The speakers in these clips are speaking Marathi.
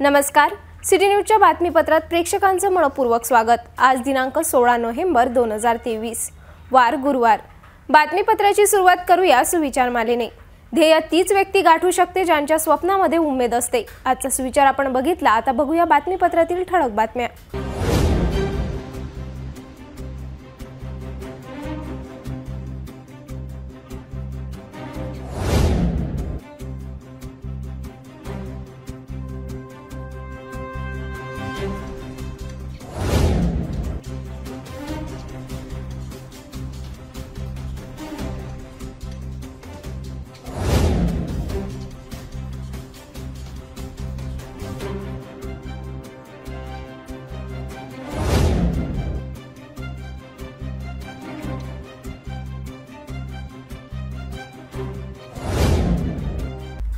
नमस्कार, सिटी न्यूजच्या बातमीपत्रात प्रेक्षकांचं मनपूर्वक स्वागत। आज दिनांक 16 नोव्हेंबर 2023 वार गुरुवार। बातमीपत्राची सुरुवात करूया सुविचारमालेने। ध्येय तीच व्यक्ती गाठू शकते ज्यांच्या स्वप्नामध्ये उमेद असते। आजचा सुविचार आपण बघितला, आता बघूया बातमीपत्रातील ठळक बातम्या।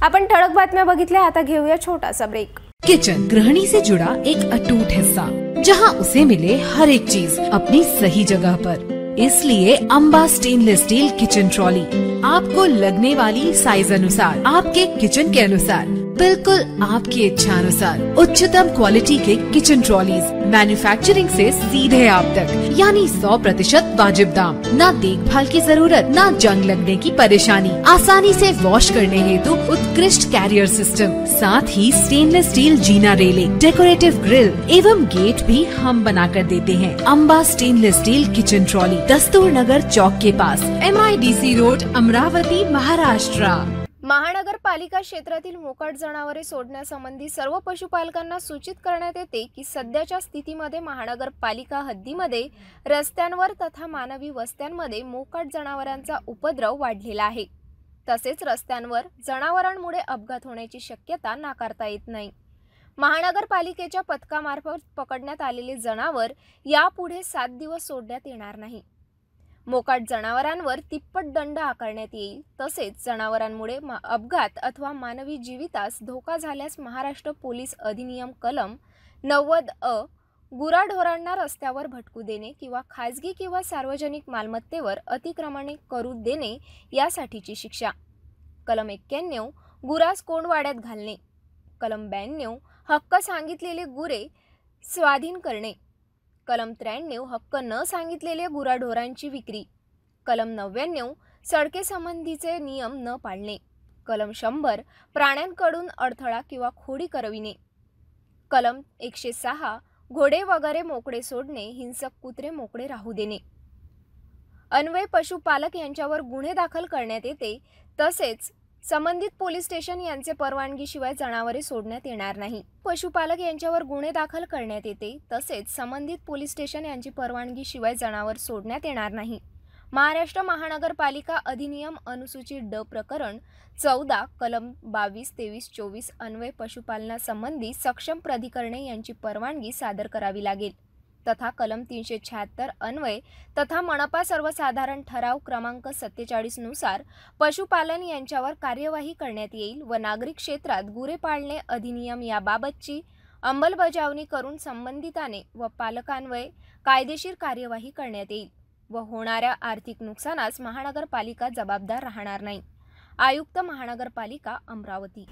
अपन ठळक बातम्या बघितल्या, आता घेऊया छोटासा ब्रेक। किचन गृहिणी से जुड़ा एक अटूट हिस्सा, जहां उसे मिले हर एक चीज अपनी सही जगह पर। इसलिए Amba stainless steel kitchen trolley आपको लगने वाली साइज अनुसार, आपके किचन के अनुसार, बिल्कुल आपकी इच्छा अनुसार उच्चतम क्वालिटी के किचन ट्रॉलीज मैन्युफैक्चरिंग से सीधे आप तक, यानी 100% वाजिब दाम, ना देखभाल की जरूरत, ना जंग लगने की परेशानी, आसानी से वॉश करने हेतु उत्कृष्ट कैरियर सिस्टम, साथ ही स्टेनलेस स्टील जीना रेलिंग, डेकोरेटिव ग्रिल एवं गेट भी हम बना कर देते हैं। Amba stainless steel kitchen trolley, Dastur Nagar Chowk के पास, MIDC रोड, अमरावती, महाराष्ट्र। महानगरपालिका क्षेत्रातील मोकाट जनावरे सोडण्यासंबंधी सर्व पशुपालकांना सूचित करण्यात येते की सध्याच्या स्थितीमध्ये महानगरपालिका हद्दीमध्ये रस्त्यांवर तथा मानवी वस्त्यांमध्ये मोकाट जनावरांचा उपद्रव वाढलेला आहे। तसेच रस्त्यांवर जनावरांमुळे अपघात होण्याची शक्यता नाकारता येत नाही। महानगरपालिकेच्या पथकामार्फत पकडण्यात आलेले जनावर यापुढे 7 दिवस सोडण्यात येणार नाही। मोकाट जनावरांवर तिप्पट दंड आकारण्यात येईल। तसेच जनावरांमुळे अपघात अथवा मानवी जीवितास धोका झाल्यास महाराष्ट्र पोलीस अधिनियम कलम 90 गुराढोरांना रस्त्यावर भटकू देणे किंवा खाजगी किंवा सार्वजनिक मालमत्तेवर अतिक्रमणे करू देणे यासाठीची शिक्षा, कलम 91 गुरास कोंडवाड्यात घालणे, कलम 92 हक्क सांगितलेले गुरे स्वाधीन करणे, कलम 93 हक्क न सांगितलेल्या गुराढोरांची विक्री, कलम 99 सडके संबंधीचे नियम न पाळणे, कलम 100 प्राण्यांकडून अडथळा किंवा खोडी करविणे, कलम 106 घोडे वगैरे मोकळे सोडणे, हिंसक कुत्रे मोकळे राहू देणे। अन्वय पशुपालक यांच्यावर गुन्हे दाखल करण्यात येते। तसेच संबंधित पोलीस स्टेशन यांचे परवानगीशिवाय जनावरे सोडण्यात येणार नाही। पशुपालक यांच्यावर गुन्हे दाखल करण्यात येते। तसेच संबंधित पोलीस स्टेशन यांची परवानगीशिवाय जनावर सोडण्यात येणार नाही। महाराष्ट्र महानगरपालिका अधिनियम अनुसूची ड प्रकरण 14 कलम 22, 23, 24 अन्वय पशुपालनासंबंधी सक्षम प्राधिकरणे यांची परवानगी सादर करावी लागेल तथा कलम 376 अन्वय तथा मनपा सर्वसाधारण ठराव क्रमांक 47 नुसार पशुपालन यांच्यावर कार्यवाही करण्यात येईल व नागरी क्षेत्रात गुरे पाळणे अधिनियम याबाबतची अंमलबजावणी करून संबंधिताने व पालकांवर कायदेशीर कार्यवाही करण्यात येईल व होणाऱ्या आर्थिक नुकसानास महानगरपालिका जबाबदार राहणार नाही। आयुक्त महानगरपालिका अमरावती।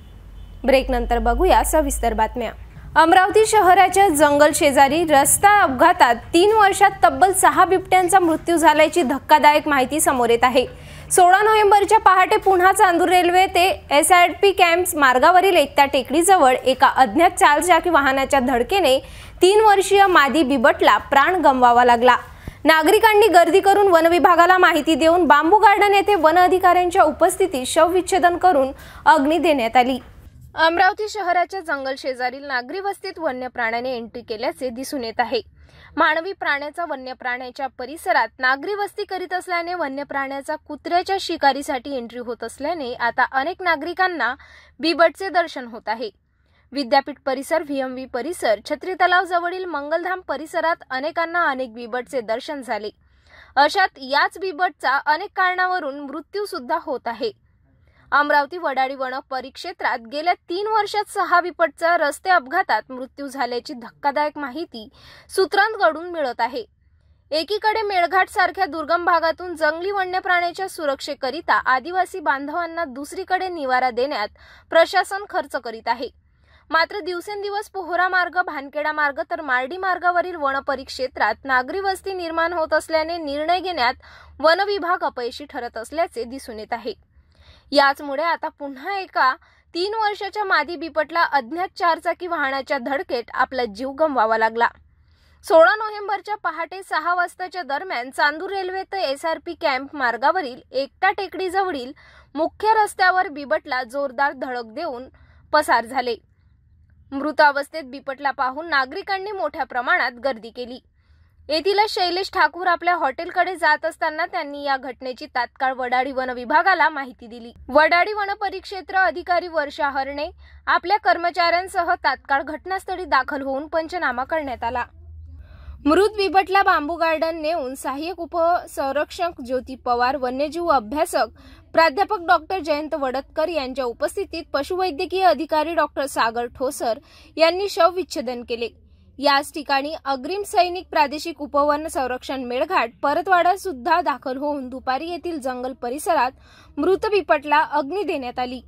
ब्रेक नंतर बघूया सविस्तर बातम्या। अमरावती शहराच्या जंगल शेजारी रस्ता अपघातात 3 वर्षात तब्बल 6 बिबट्यांचा मृत्यू झाल्याची धक्कादायक माहिती समोर येत आहे। 16 नोव्हेंबरच्या पहाटे पुन्हा चांदूर रेल्वे ते SRP कॅम्प्स मार्गावरील एकता टेकडीजवळ एका अज्ञात चारचाकी वाहनाच्या धडकेने 3 वर्षीय मादी बिबटला प्राण गमवावा लागला। नागरिकांनी गर्दी करून वन विभागाला माहिती देऊन बांबू गार्डन येथे वन अधिकाऱ्यांच्या उपस्थितीत शवविच्छेदन करून अग्नी देण्यात आली। अमरावती शहराच्या जंगल शेजारील नागरी वस्तीत वन्य प्राण्याने एंट्री केल्याचे दिसून येत आहे। मानवी प्राण्याचा वन्य प्राण्याच्या परिसरात नागरी वस्ती करीत असल्याने वन्य प्राण्याचा कुत्र्याच्या शिकारीसाठी एंट्री होत असल्याने आता अनेक नागरिकांना बिबटचे दर्शन होत आहे। विद्यापीठ परिसर, VMV परिसर, छत्री तलाव जवळील मंगलधाम परिसरात अनेकांना अनेक बिबटचे दर्शन झाले। अशात याच बिबटचा अनेक कारणावरून मृत्यू सुद्धा होत आहे। अमरावती वडाळी वन परिक्षेत्रात गेल्या 3 वर्षात 6 बिबटचा रस्ते अपघातात मृत्यू झाल्याची धक्कादायक माहिती सूत्रांकडून मिळत आहे। एकीकडे मेळघाट सारख्या दुर्गम भागातून जंगली वन्य प्राण्याच्या सुरक्षेकरिता आदिवासी बांधवांना दुसरीकडे निवारा देण्यात प्रशासन खर्च करीत आहे, मात्र दिवसेंदिवस पोहरा मार्ग, भानखेडा मार्ग तर मार्डी मार्गावरील वन परिक्षेत्रात नागरी वस्ती निर्माण होत असल्याने निर्णय घेण्यात वन विभाग अपयशी ठरत असल्याचे दिसून येत आहे। याचमुळे आता पुन्हा एका 3 वर्षाच्या मादी बिबटला अज्ञात 4 चाकी वाहनाच्या धडकेत आपला जीव गमवावा लागला। 16 नोव्हेंबरच्या पहाटे 6 वाजताच्या दरम्यान चांदूर रेल्वे ते SRP कॅम्प मार्गावरील एकटा टेकडीजवळील मुख्य रस्त्यावर बिबटला जोरदार धडक देऊन पसार झाले। मृत अवस्थेत बिबटला पाहून नागरिकांनी मोठ्या प्रमाणात गर्दी केली। येथील शैलेश ठाकूर आपल्या हॉटेलकडे जात असताना त्यांनी या घटनेची तात्काळ वडाळी वन विभागाला माहिती दिली। वडाळी वन परिक्षेत्र अधिकारी वर्षा हरणे आपल्या कर्मचाऱ्यांसह तात्काळ घटनास्थळी दाखल होऊन पंचनामा करण्यात आला। मृत बिबटला बांबू गार्डन नेऊन सहाय्यक उपसंरक्षक ज्योती पवार, वन्यजीव अभ्यासक प्राध्यापक डॉक्टर जयंत वडतकर यांच्या उपस्थितीत पशुवैद्यकीय अधिकारी डॉक्टर सागर ठोसर यांनी शवविच्छेदन केले। याच ठिकाणी अग्रिम सैनिक प्रादेशिक उपवन संरक्षण मेळघाट परतवाडा सुद्धा दाखल होऊन दुपारी येथील जंगल परिसरात मृत बिबटला अग्नी देण्यात आली।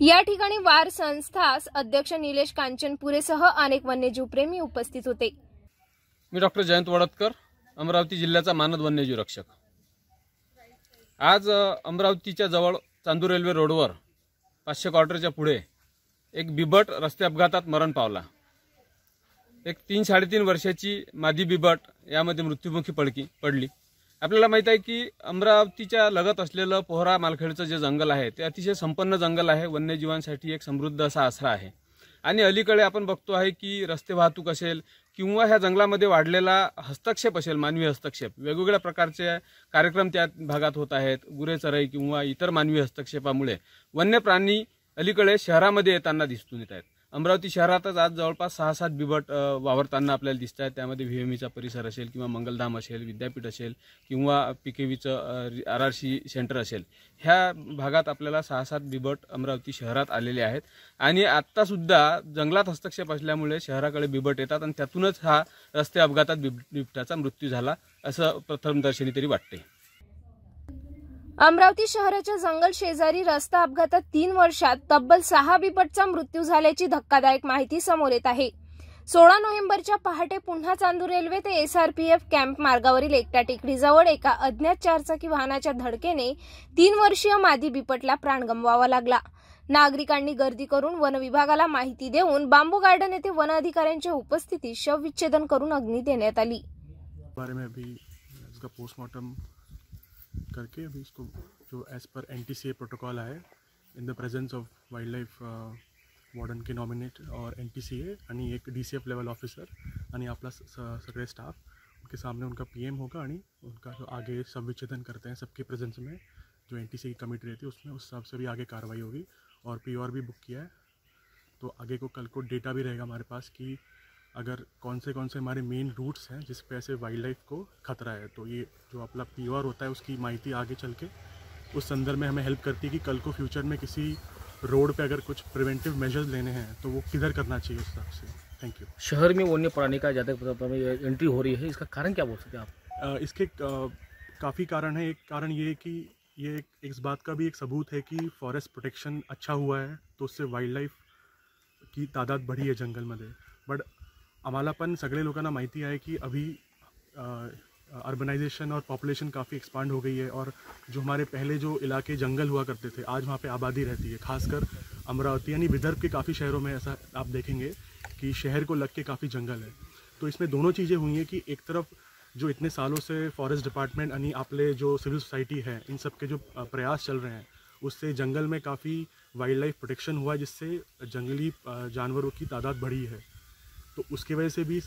या ठिकाणी वार संस्था अध्यक्ष निलेश कांचनपुरेसह अनेक वन्यजीव प्रेमी उपस्थित होते। मी डॉक्टर जयंत वडतकर, अमरावती जिल्ह्याचा मानद वन्यजीव रक्षक। आज अमरावतीच्या जवळ चांदूर रेल्वे रोडवर 500 क्वार्टरच्या पुढे एक बिबट रस्ते अपघातात मरण पावला। एक 3-3.5 वर्षाची मादी बिबट यामध्ये मृत्युमुखी पडली। आपल्याला माहित आहे की अमरावतीच्या लगत असलेलं पोहरा मालखेडचं जे जंगल आहे ते अतिशय संपन्न जंगल आहे, वन्यजीवांसाठी एक समृद्ध असा आसरा आहे। आणि अलीकडे आपण बघतो आहे की रस्ते वाहतूक असेल किंवा ह्या जंगलामध्ये वाढलेला हस्तक्षेप असेल, मानवी हस्तक्षेप, वेगवेगळ्या प्रकारचे कार्यक्रम त्या भागात होत आहेत। गुरेचराई किंवा इतर मानवी हस्तक्षेपामुळे वन्य प्राणी अलीकडे शहरामध्ये येताना दिसून येत आहेत। अमरावती शहरातच आज जवळपास 6-7 बिबट वावरताना आपल्याला दिसत आहेत। त्यामध्ये VMEचा परिसर असेल किंवा मंगलधाम असेल, विद्यापीठ असेल किंवा PKVचं RRC सेंटर असेल, ह्या भागात आपल्याला 6-7 बिबट अमरावती शहरात आलेले आहेत। आणि आता सुद्धा जंगलात हस्तक्षेप असल्यामुळे शहराकडे बिबट येतात आणि त्यातूनच हा रस्ते अपघातात बिबटाचा मृत्यू झाला असं प्रथमदर्शनी तरी वाटते। अमरावती शहराच्या जंगल शेजारी रस्ता अपघातात 3 वर्षात तब्बल 6 बिबटचा मृत्यू झाल्याची धक्कादायक माहिती समोर येत आहे। 16 नोव्हेंबरच्या पहाटे पुन्हा चांदूर रेल्वे ते SRPF कॅम्प मार्गावरील एकटा टेकडीजवळ एका अज्ञात 4 चाकी वाहनाच्या धडकेने 3 वर्षीय मादी बिबटला प्राण गमवावा लागला। नागरिकांनी गर्दी करून वन विभागाला माहिती देऊन बांबू गार्डन येथे वन अधिकाऱ्यांच्या उपस्थितीत शवविच्छेदन करून अग्नी देण्यात आली। करके अभी इसको जो एज पर NTCA प्रोटोकॉल है in the presence of wild life warden K nominate और NTCA आणि एक DCF लेवल ऑफिसर आणि आपला सगळे स्टाफ उनके सामने उनका PM होगा आणि उनका जो आगे शवविच्छेदन करते हैं सबके प्रेजेंस में जो NTCA की कमेटी रहती है उसमें उस हिसाब से भी आगे कार्रवाई होगी। और POR भी बुक किया है, तो आगे को कल को डेटा भी रहेगा हमारे पास कि अगर कौन से हमारे मेन रूट्स हैं जिस पे ऐसे वाइल्ड लाइफ को खतरा है, तो ये जो अपना POR होता है उसकी माहिती आगे चल के उस संदर्भ में हमें हेल्प करती है कि कल को फ्यूचर में किसी रोड पे अगर कुछ प्रिवेंटिव मेजर्स लेने हैं तो वो किधर करना चाहिए उस हिसाब से। Thank you. शहर में वन्य प्राणी का ज़्यादा एंट्री हो रही है, इसका कारण क्या बोल सकते हैं आप? इसके काफ़ी कारण है। एक कारण ये है कि ये इस बात का भी एक सबूत है कि फॉरेस्ट प्रोटेक्शन अच्छा हुआ है तो उससे वाइल्ड लाइफ की तादाद बढ़ी है जंगलमध्ये। बट आम्हाला पण सगळे लोकांना माहिती आहे की अभी अर्बनाइजेशन और पॉपुलेशन काफ़ी एक्सपांड हो गई है और जो हमारे पहले जो इलाके जंगल हुआ करते थे आज वहाँ पे आबादी रहती है। खासकर अमरावती यानी विदर्भ के काफ़ी शहरों में ऐसा आप देखेंगे कि शहर को लग के काफ़ी जंगल है। तो इसमें दोनों चीज़ें हुई हैं कि एक तरफ जो इतने सालों से फॉरेस्ट डिपार्टमेंट यानी आपले जो सिविल सोसाइटी है इन सब के जो प्रयास चल रहे हैं उससे जंगल में काफ़ी वाइल्ड लाइफ प्रोटेक्शन हुआ है जिससे जंगली जानवरों की तादाद बढ़ी है, तो उसकी वजह से भी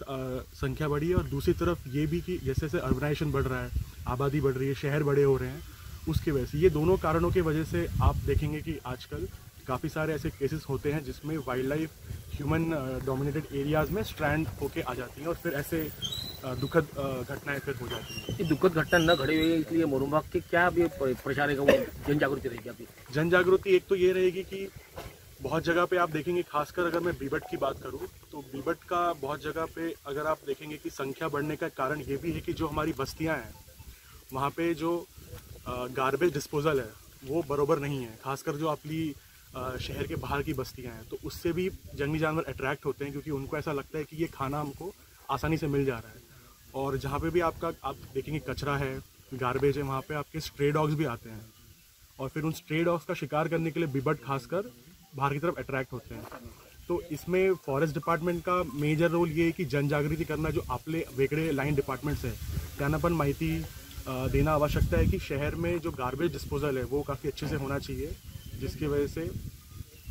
संख्या बढ़ी है। और दूसरी तरफ ये भी कि जैसे जैसे अर्बनाइजेशन बढ़ रहा है, आबादी बढ़ रही है, शहर बड़े हो रहे हैं, उसकी वजह से ये दोनों कारणों की वजह से आप देखेंगे कि आजकल काफ़ी सारे ऐसे केसेस होते हैं जिसमें wild life human dominated areas में स्ट्रैंड होके आ जाती हैं और फिर ऐसे दुखद घटनाएं फिर हो जाती हैं। ये दुखद घटना न घड़ी हुई, इसलिए मोरूबाग के क्या अभी प्रचार रहेगा, वो जन जागृति रहेगी अभी? जन जागृति एक तो ये रहेगी कि बहुत जगह पे आप देखेंगे, खासकर अगर मैं बीबट की बात करूं तो बीबट का बहुत जगह पे अगर आप देखेंगे कि संख्या बढ़ने का कारण ये भी है कि जो हमारी बस्तियां हैं वहाँ पे जो गार्बेज डिस्पोजल है वो बरोबर नहीं है। खासकर जो आपली शहर के बाहर की बस्तियां हैं, तो उससे भी जंगली जानवर अट्रैक्ट होते हैं, क्योंकि उनको ऐसा लगता है कि ये खाना हमको आसानी से मिल जा रहा है। और जहाँ पे भी आप देखेंगे कचरा है, गार्बेज है, वहाँ पे आपके स्ट्रे डॉग्स भी आते हैं, और फिर उन स्ट्रे डॉग्स का शिकार करने के लिए बिबट खासकर बाहर की तरफ अट्रैक्ट होते हैं। तो इसमें फॉरेस्ट डिपार्टमेंट का मेजर रोल ये है की जनजागृती करना, जो आपले वेगळे लाईन डिपार्टमेंट्स है त्यांना पण माहिती देना आवश्यकता है कि शहर में जो गार्बेज डिस्पोजल है वो काफ़ी अच्छे से होना चाहिए, जिसकी वजह से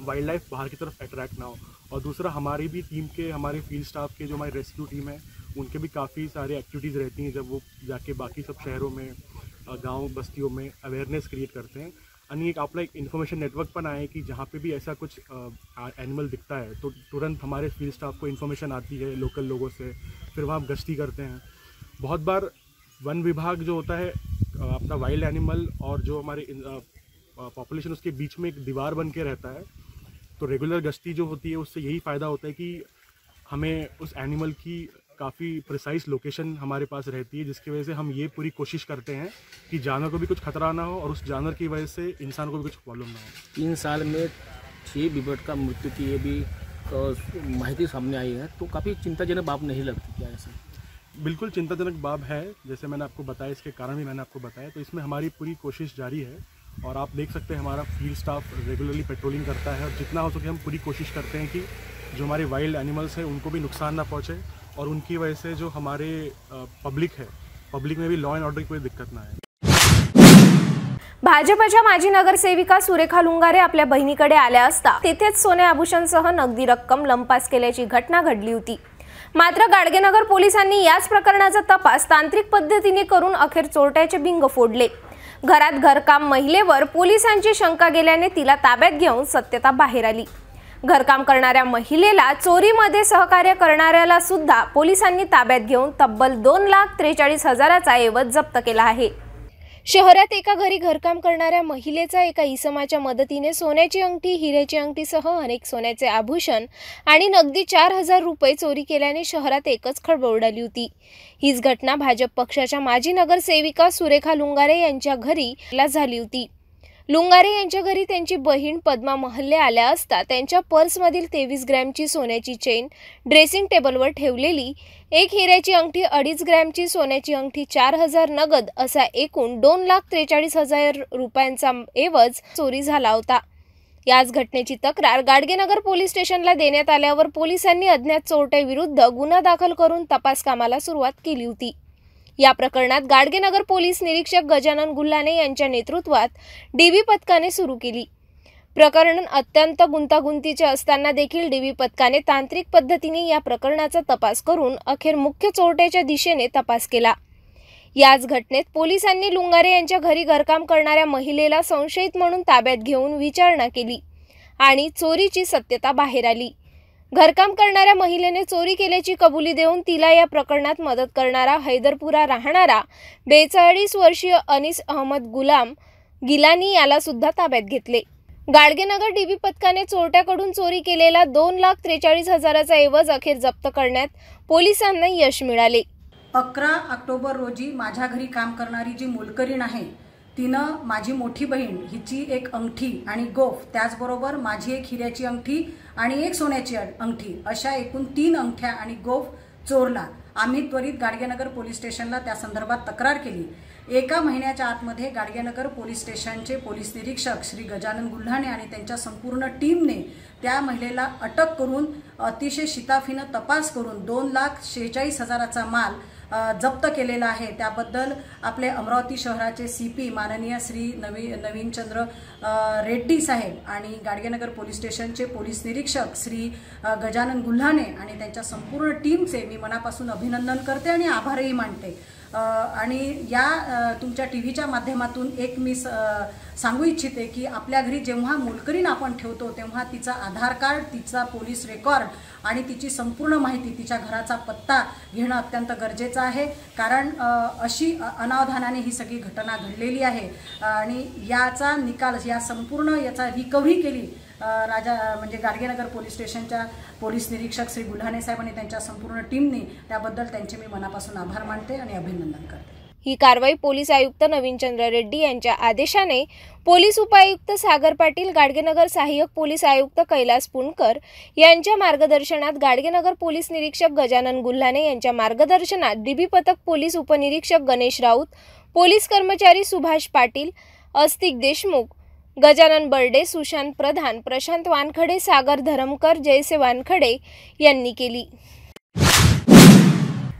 वाइल्ड लाइफ बाहर की तरफ अट्रैक्ट ना हो। और दूसरा, हमारी भी टीम के, हमारे फील्ड स्टाफ के, जो हमारी रेस्क्यू टीम है, उनके भी काफ़ी सारे एक्टिविटीज़ रहती हैं जब वो जाके बाकी सब शहरों में, गांव बस्तियों में अवेयरनेस क्रिएट करते हैं। आणि एक आपला एक इन्फॉर्मेशन नेटवर्क पण आहे की जहाँ पे भी ऐसा कुछ एनिमल दिखता है तो तुरंत हमारे फील्ड स्टाफ को इन्फॉर्मेशन आती है लोकल लोगों से, फिर वहाँ गश्ती करते हैं। बहुत बार वन विभाग जो होता है अपना वाइल्ड एनिमल और जो हमारे पॉपुलेशन, उसके बीच में एक दीवार बन के रहता है। तो रेगुलर गश्ती जो होती है उससे यही फ़ायदा होता है कि हमें उस एनिमल की काफ़ी प्रिसाइज लोकेशन हमारे पास रहती है, जिसकी वजह से हम ये पूरी कोशिश करते हैं कि जानवर को भी कुछ खतरा ना हो और उस जानवर की वजह से इंसान को भी कुछ प्रॉब्लम ना हो। 3 साल में 6 बिबट का मृत्यु की ये भी माहिती सामने आई है, तो काफ़ी चिंताजनक बात नहीं लगती क्या ऐसा? बिल्कुल चिंताजनक बात है, जैसे मैंने आपको बताया, इसके कारण भी मैंने आपको बताया। तो इसमें हमारी पूरी कोशिश जारी है और आप देख सकते हैं हमारा फील्ड स्टाफ रेगुलरली पेट्रोलिंग करता है और जितना हो सके हम पूरी कोशिश करते हैं कि जो हमारे वाइल्ड एनिमल्स हैं उनको भी नुकसान ना पहुँचे और उनकी वजह से जो हमारे पब्लिक है, पब्लिक में भी लॉ एंड ऑर्डर की कोई दिक्कत ना आहे। भाजपच्या माजी नगरसेविका सुरेखा लुंगारे आपल्या बहिणीकडे आल्या असता तिथेच सोने आभूषणसह नगदी रक्कम लंपास केल्याची घटना घडली होती। मात्र गाडगेनगर पोलिसांनी याच प्रकरणाचा तपास तांत्रिक पद्धतीने करून अखेर चोरट्याचे बिंग फोडले। घरात घरकाम महिलेवर पोलिसांची शंका गेल्याने तिला ताब्यात घेऊन सत्यता बाहेर आली। घरकाम करणाऱ्या महिलेला चोरीमध्ये सहकार्य करणाऱ्याला सुद्धा पोलिसांनी ताब्यात घेऊन तब्बल 2,43,000चा ऐवज जप्त केला आहे। शहरात एका घरी घरकाम करणाऱ्या महिलेचा एका इसमाच्या मदतीने सोन्याची अंगठी, हिऱ्याची अंगठीसह अनेक सोन्याचे आभूषण आणि नगदी 4,000 रुपये चोरी केल्याने शहरात एकच खळबळ उडाली होती। हीच घटना भाजप पक्षाच्या माजी नगरसेविका सुरेखा लुंगारे यांच्या घरी झाली होती। लुंगारे यांच्या घरी त्यांची बहीण पद्मा महल्ले आल्या असता त्यांच्या पर्समधील 23 ग्रॅमची सोन्याची चेन, ड्रेसिंग टेबलवर ठेवलेली एक हिऱ्याची अंगठी, 2.5 ग्रॅमची सोन्याची अंगठी, 4,000 नगद असा एकूण 2,43,000 रुपयांचा ऐवज चोरी झाला होता। याच घटनेची तक्रार गाडगेनगर पोलीस स्टेशनला देण्यात आल्यावर पोलिसांनी अज्ञात चोरट्याविरुद्ध गुन्हा दाखल करून तपास कामाला सुरुवात केली होती। या प्रकरणात गाडगेनगर पोलीस निरीक्षक गजानन गुल्हाने यांच्या नेतृत्वात डीबी पथकाने सुरू केली। प्रकरण अत्यंत गुंतागुंतीचे असताना देखील डीबी पथकाने तांत्रिक पद्धतीने या प्रकरणाचा तपास करून अखेर मुख्य चोरट्याच्या दिशेने तपास केला। याच घटनेत पोलिसांनी लुंगारे यांच्या घरी घरकाम करणाऱ्या महिलेला संशयित म्हणून ताब्यात घेऊन विचारणा केली आणि चोरीची सत्यता बाहेर आली। घरकाम करणाऱ्या महिलेने चोरी केल्याची कबुली देऊन तिला या प्रकरणात मदत करणारा हैदरपुरा राहणारा 42 वर्षीय अनीस अहमद गुलाम गिलानी याला सुद्धा ताब्यात घेतले। गाडगेनगर डीबी पथकाने चोरट्याकडून चोरी केलेला 2,43,000चा ऐवज अखेर जप्त करण्यात पोलिसांना यश मिळाले। 11 ऑक्टोबर रोजी माझ्या घरी काम करणारी जी मोलकरीण आहे तिनं माझी मोठी बहीण हिची एक अंगठी आणि गोफ, त्याचबरोबर माझी एक हिऱ्याची अंगठी आणि एक सोन्याची अंगठी अशा एकूण 3 अंगठ्या आणि गोफ चोरला। आम्ही त्वरित गाडगेनगर पोलीस स्टेशनला त्या संदर्भात तक्रार केली। एका महिन्याच्या आतमध्ये गाडगेनगर पोलीस स्टेशनचे पोलीस निरीक्षक श्री गजानन गुल्हाने आणि त्यांच्या संपूर्ण टीमने त्या महिलेला अटक करून अतिशय शिताफीने तपास करून 2,46,000चा माल जप्त केलेला आहे। त्याबद्दल आपले अमरावती शहराचे सीपी माननीय श्री नवीनचंद्र रेड्डी साहेब आणि गाडगेनगर पोलीस स्टेशनचे पोलीस निरीक्षक श्री गजानन गुल्हाने आणि त्यांच्या संपूर्ण टीमचे मी मनापासून अभिनंदन करते आणि आभारही मानते। आणि या तुमच्या टीव्हीच्या माध्यमातून एक मी सांगू इच्छिते की आपल्या घरी जेव्हा मोलकरीण आपण ठेवतो तेव्हा तिचा आधार कार्ड, तिचा पोलीस रेकॉर्ड आणि तिची संपूर्ण माहिती, तिच्या घराचा पत्ता घेणं अत्यंत गरजेचं आहे, कारण अशी अनावधानाने ही सगळी घटना घडलेली आहे आणि याचा निकाल, या संपूर्ण याचा रिकव्हरी केली म्हणजे गाडगेनगर पोलीस स्टेशनच्या पोलीस निरीक्षक श्री गुल्हाने साहेब आणि त्यांच्या संपूर्ण टीमने, त्याबद्दल त्यांचे मी मनापासून आभार मानते आणि अभिनंदन करते। ही कारवाई पोलीस आयुक्त नवीनचंद्र रेड्डी यांच्या आदेशाने पोलीस उपायुक्त सागर पाटील, गाडगेनगर सहाय्यक पोलीस आयुक्त कैलास पुणकर यांच्या मार्गदर्शनात, गाडगेनगर पोलीस निरीक्षक गजानन गुल्हाने यांच्या मार्गदर्शनात डीबी पथक पोलीस उपनिरीक्षक गणेश राऊत, पोलीस कर्मचारी सुभाष पाटील, अस्तिक देशमुख, गजानन बर्डे, सुशांत प्रधान, प्रशांत वानखडे, सागर धरमकर, जयसे वानखडे यांनी केली।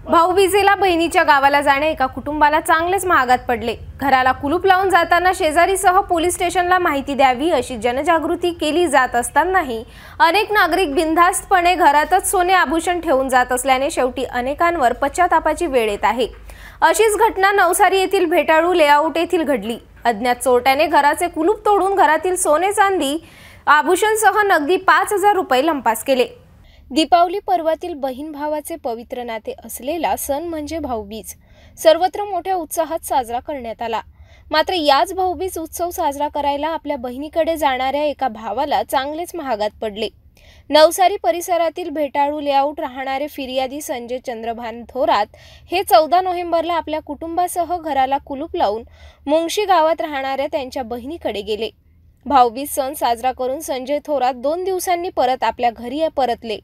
भाऊबीजेला बहिणीच्या गावाला जाणे एका कुटुंबाला चांगलेच महागात पडले। घराला कुलूप लावून जाताना शेजारीसह पोलीस स्टेशनला माहिती द्यावी अशी जनजागृती केली जात असतानाही अनेक नागरिक बिनधास्तपणे घरातच सोने आभूषण ठेवून जात असल्याने शेवटी अनेकांवर पश्चातापाची वेळ येत आहे। अशीच घटना नवसारी येथील भेटाळू लेआउट येथील घडली। अज्ञात चोरट्याने घराचे कुलूप तोडून घरातील सोने चांदी आभूषणसह नगदी 5,000 रुपये लंपास केले। दीपावली पर्वातील बहीण भावाचे पवित्र नाते असलेला सण म्हणजे भाऊबीज सर्वत्र मोठ्या उत्साहात साजरा करण्यात आला। मात्र याच भाऊबीज उत्सव साजरा करायला आपल्या बहिणीकडे जाणाऱ्या एका भावाला चांगलेच महागात पडले। नवसारी परिसरातील भेटाळू लेआउट राहणारे फिर्यादी संजय चंद्रभान थोरात हे 14 नोव्हेंबरला आपल्या कुटुंबासह घराला कुलूप लावून मुंगशी गावात राहणाऱ्या त्यांच्या बहिणीकडे गेले। भाऊबीज सण साजरा करून संजय थोरात 2 दिवसांनी परत आपल्या घरी परतले।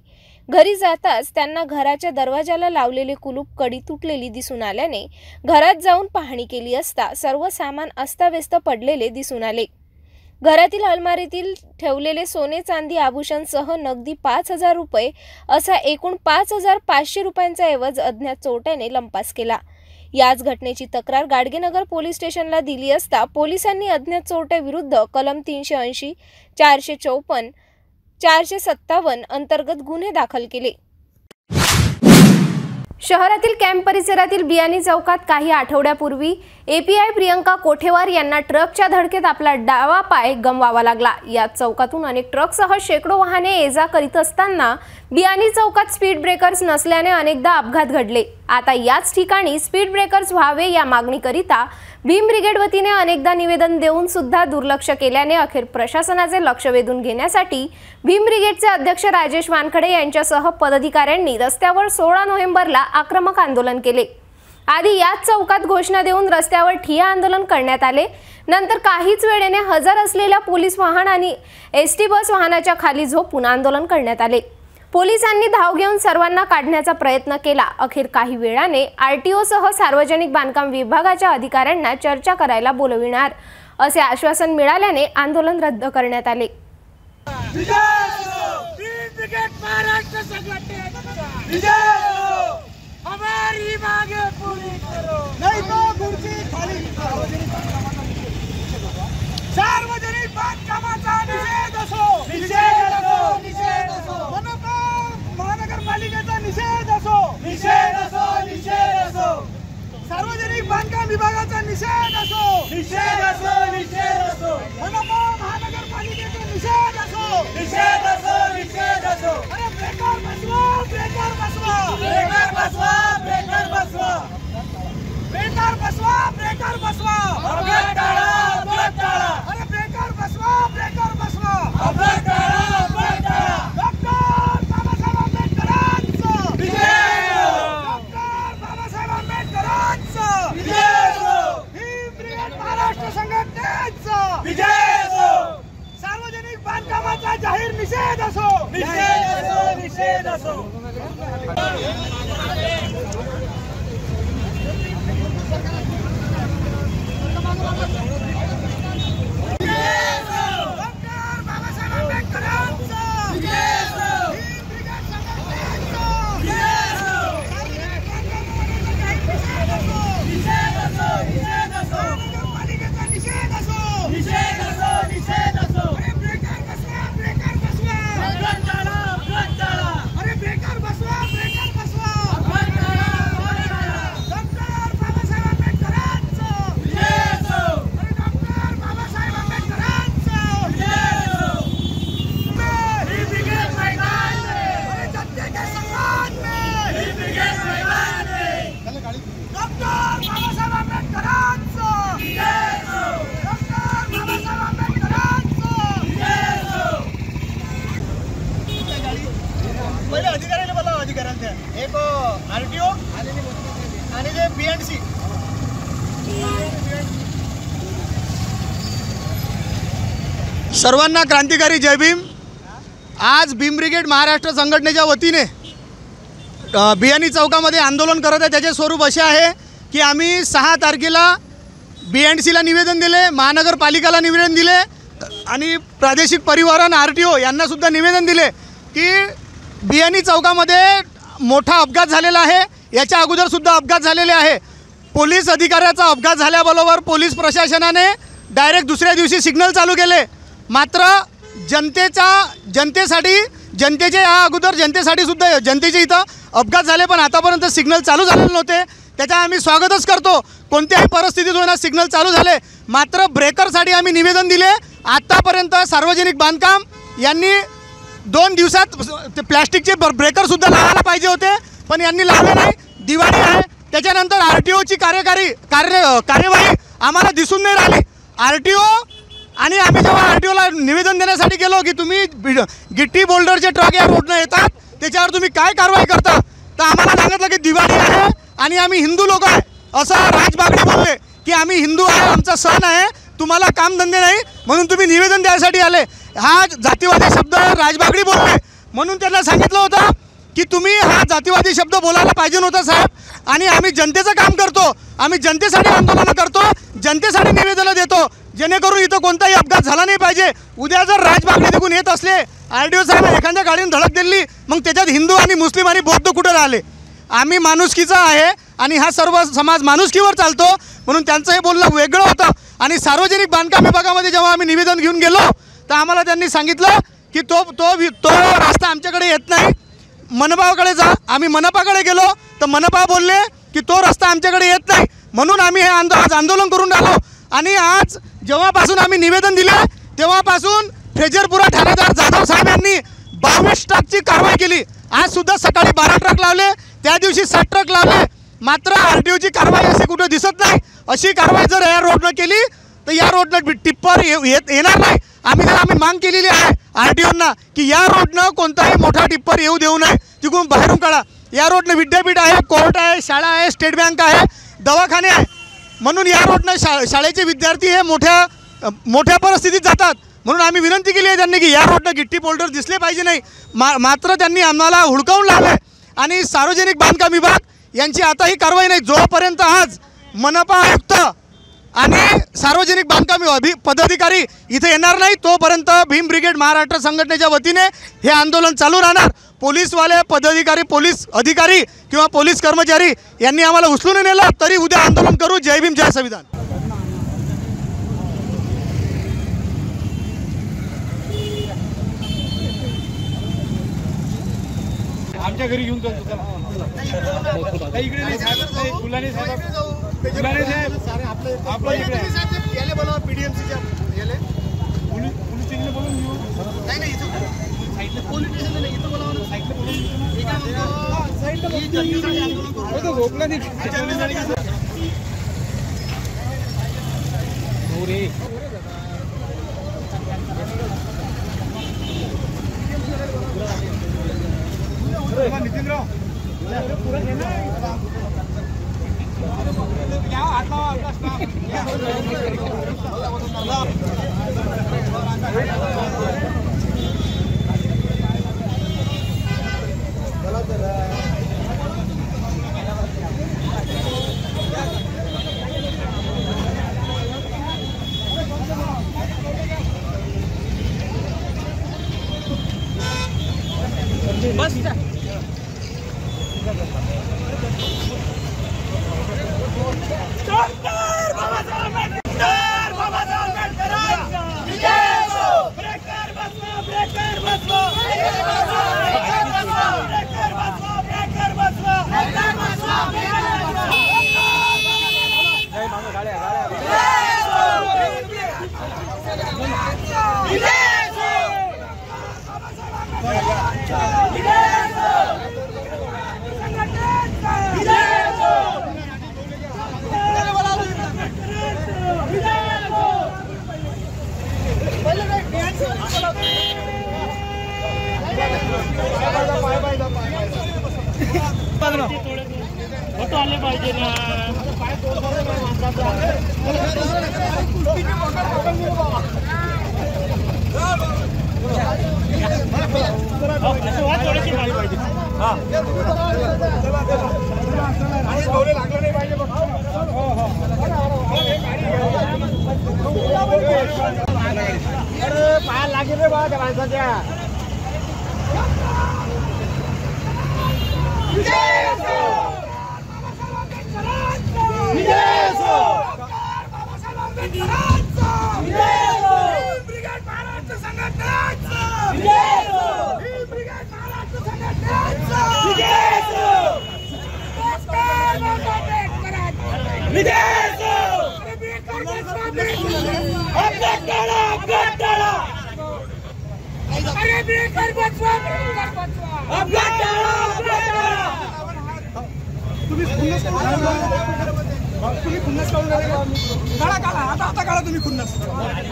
घरी जाताच त्यांना घराच्या दरवाजाला लावलेले कुलूप कडी तुटलेली दिसून आल्याने घरात जाऊन पाहणी केली असता सर्व सामान अस्ताव्यस्त पडलेले दिसून आले। घरातील अलमारीतील ठेवलेले सोने चांदी आभूषणसह नगदी 5,000 रुपये असा एकूण 5,500 रुपयांचा ऐवज अज्ञात चोरट्याने लंपास केला। याच घटनेची तक्रार गाडगेनगर पोलीस स्टेशनला दिली असता पोलिसांनी अज्ञात चोरट्याविरुद्ध कलम 380, 454, 457 अंतर्गत गुन्हे दाखल केले। शहरातील कॅम्प परिसरातील बियाणी चौकात काही आठवड्यापूर्वी एपीआय प्रियंका कोठेवार यांना ट्रकच्या धडकेत आपला डावा पाय गमवावा लागला। या चौकातून अनेक ट्रकसह शेकडो वाहने ये-जा करीत असताना बियाणी चौकात स्पीड ब्रेकर्स नसल्याने अनेकदा अपघात घडले। आता याच ठिकाणी स्पीड ब्रेकर्स व्हावे या मागणीकरिता भीम ब्रिगेड वतीने अनेकदा निवेदन देऊन सुद्धा दुर्लक्ष केल्याने अखेर प्रशासनाचे लक्ष वेधून घेण्यासाठी भीम ब्रिगेडचे अध्यक्ष राजेश वानखडे यांच्यासह पदाधिकाऱ्यांनी रस्त्यावर 16 नोव्हेंबरला आक्रमक आंदोलन केले। आधी याच चौकात घोषणा देऊन रस्त्यावर ठिय्या आंदोलन करण्यात आले। नंतर काहीच वेळेने हजर असलेल्या पोलीस वाहन आणि एसटी बस वाहनाच्या खाली झोपून आंदोलन करण्यात आले। पोलिसांनी धाव घेऊन सर्वांना काढण्याचा प्रयत्न केला। अखेर काही वेळाने आरटीओ सह सार्वजनिक बांधकाम विभागाच्या अधिकाऱ्यांना चर्चा करायला बोलविणार असे आश्वासन मिळाल्याने आंदोलन रद्द करण्यात आले। सार्वजनिक बांधकामाचा निषेध असो, निषेध असो, निषेध असो, महानगरपालिकेचा निषेध असो, निषेध असो, निषेध असो, सार्वजनिक बांधकाम विभागाचा निषेध असो, निषेध असो, निषेध असो, महानगरपालिकेचा निषेध असो, निषेध असो, निषेध असो। अरे ब्रेकर बसवा, ब्रेकर बसवा, ब्रेकर बसवा, ब्रेकर बसवा, ब्रेकर बसवा, ब्रेकर बसवा, अपघात टाळा, अपघात टाळा। अरे ब्रेकर बसवा, ब्रेकर बसवा, अपघात टाळा, अपघात टाळा। डॉक्टर बाबासाहेब आंबेडकरांचा विजय हो, डॉक्टर बाबासाहेब आंबेडकरांचा विजय हो, भीम ब्रिगेड महाराष्ट्र संघटनेचा विजय हो, सार्वजनिक बांधकामाचा जाहीर निषेध असो, निषेध असो, निषेध असो। सर्वांना क्रांतिकारी जय भीम। आज भीम ब्रिगेड महाराष्ट्र संघटनेच्या वतीने बियाणी चौकामध्ये आंदोलन करत आहे। त्याचे स्वरूप असे आहे की आम्ही 6 तारखेला BNCला निवेदन दिले, महानगरपालिकेला निवेदन दिले आणि प्रादेशिक परिवहन RTO यांना सुद्धा निवेदन दिले की बियाणी चौकामध्ये मोठा अपघात झालेला आहे। याच्या अगोदर सुद्धा अपघात झालेले आहे। पोलीस अधिकाऱ्याचा अपघात झाल्याबरोबर पोलीस प्रशासनाने डायरेक्ट दुसऱ्या दिवशी सिग्नल चालू केले। मात्र जनतेसाठी सुद्धा जनतेचे इथं अपघात झाले, पण आतापर्यंत सिग्नल चालू झालेले नव्हते। त्याचा आम्ही स्वागतच करतो। कोणत्याही परिस्थितीत होईना सिग्नल चालू झाले। मात्र ब्रेकरसाठी आम्ही निवेदन दिले। आतापर्यंत सार्वजनिक बांधकाम यांनी 2 दिवसात ते प्लॅस्टिकचे ब्रेकरसुद्धा लावायला पाहिजे होते, पण यांनी लावले नाही। दिवाळी आहे, त्याच्यानंतर RTOची कार्यवाही आम्हाला दिसून नाही राहिली। RTO आणि आम्ही जेव्हा RTOला निवेदन देण्यासाठी गेलो की तुम्ही गिट्टी बोल्डरचे ट्रक या रोडने येतात त्याच्यावर तुम्ही काय कारवाई करता, तर आम्हाला सांगितलं की दिवाळी आहे आणि आम्ही हिंदू लोक आहे। असं राजबागडे बोलले की आम्ही हिंदू आहे, आमचा सण आहे, तुम्हाला कामधंदे नाही म्हणून तुम्ही निवेदन द्यायसाठी आले। हा जातीवादी शब्द राजबागडी बोलले, म्हणून त्यांना सांगितलं होतं की तुम्ही हा जातीवादी शब्द बोलायला पाहिजे नव्हता साहेब। आणि आम्ही जनतेचं काम करतो, आम्ही जनतेसाठी आंदोलन करतो, जनतेसाठी निवेदनं देतो, जेणेकरून इथं कोणताही अपघात झाला नाही पाहिजे। उद्या जर राजबागडी तिकून येत असले, RTO साहेब एखाद्या गाडीने धडक दिली, मग त्याच्यात हिंदू आणि मुस्लिम आणि बौद्ध कुठं राहिले? आम्ही माणुसकीचा आहे आणि हा सर्व समाज माणुसकीवर चालतो, म्हणून त्यांचं हे बोलणं वेगळं होतं। आणि सार्वजनिक बांधकाम विभागामध्ये जेव्हा आम्ही निवेदन घेऊन गेलो तर आम्हाला त्यांनी सांगितलं की तो रस्ता आमच्याकडे येत नाही, मनपाकडे जा। आम्ही मनपाकडे गेलो तर मनपा बोलले की तो रस्ता आमच्याकडे येत नाही, म्हणून आम्ही हे आज आंदोलन करून राहिलो। आणि आज जेव्हापासून आम्ही निवेदन दिले तेव्हापासून फेजरपुरा ठाणेदार जाधव साहेब यांनी 22 ट्रकची कारवाई केली। आज सुद्धा सकाळी 12 ट्रक लावले, त्या दिवशी 7 ट्रक लावले। मात्र RTOची कारवाई अशी कुठे दिसत नाही। अशी कारवाई जर या रोडनं केली तर या रोडनं टिप्पर येणार नाही। आम्ही मांग केलेली आहे RTOंना की या रोडनं कोणताही मोठा टिप्पर येऊ देऊ नये, तिकडून बाहेरून काढा। या रोडनं विद्यापीठ आहे, कोर्ट आहे, शाळा आहे, स्टेट बँक आहे, दवाखाने आहे, म्हणून या रोडनं शाळेचे विद्यार्थी हे मोठ्या परिस्थितीत जातात। म्हणून आम्ही विनंती केली आहे त्यांनी की या रोडनं गिट्टी बोल्डर दिसले पाहिजे नाही। मात्र त्यांनी आम्हाला हुडकावून लावले आणि सार्वजनिक बांधकाम विभाग यांची आताही कारवाई नाही। जोपर्यंत आज मनपा आयुक्त आणि सार्वजनिक बांधकाम पदाधिकारी इथे येणार नाही तोपर्यंत भीम ब्रिगेड महाराष्ट्र संघटनेच्या वतीने हे आंदोलन चालू राहणार। पोलीसवाले पदाधिकारी, पोलीस अधिकारी किंवा पोलीस कर्मचारी यांनी आम्हाला उचलून नेलं तरी उद्या आंदोलन करू। जय भीम, जय संविधान। आमच्या घरी घेऊन जातो इकडे नाही साहेब, फुलाने साहेब, फुलाने साहेब आपलं इकडे याले बोलावा PDMCच्या याले पोलीस स्टेशनला बोलून घेऊ। नाही इथं साईडला पोलीस स्टेशनला नाही, इथं बोलावा ना साईडला बोलून एका साईडला तो झोपला नाही रे। नितीनराव पूरा घेना या आता आपला स्टाफ बस फोटो आले पाहिजे ना। लागेल रे बाबा त्या माणसाच्या. तुम्ही खुन्नस करून काढा काढा आता काढा तुम्ही खुन्नस.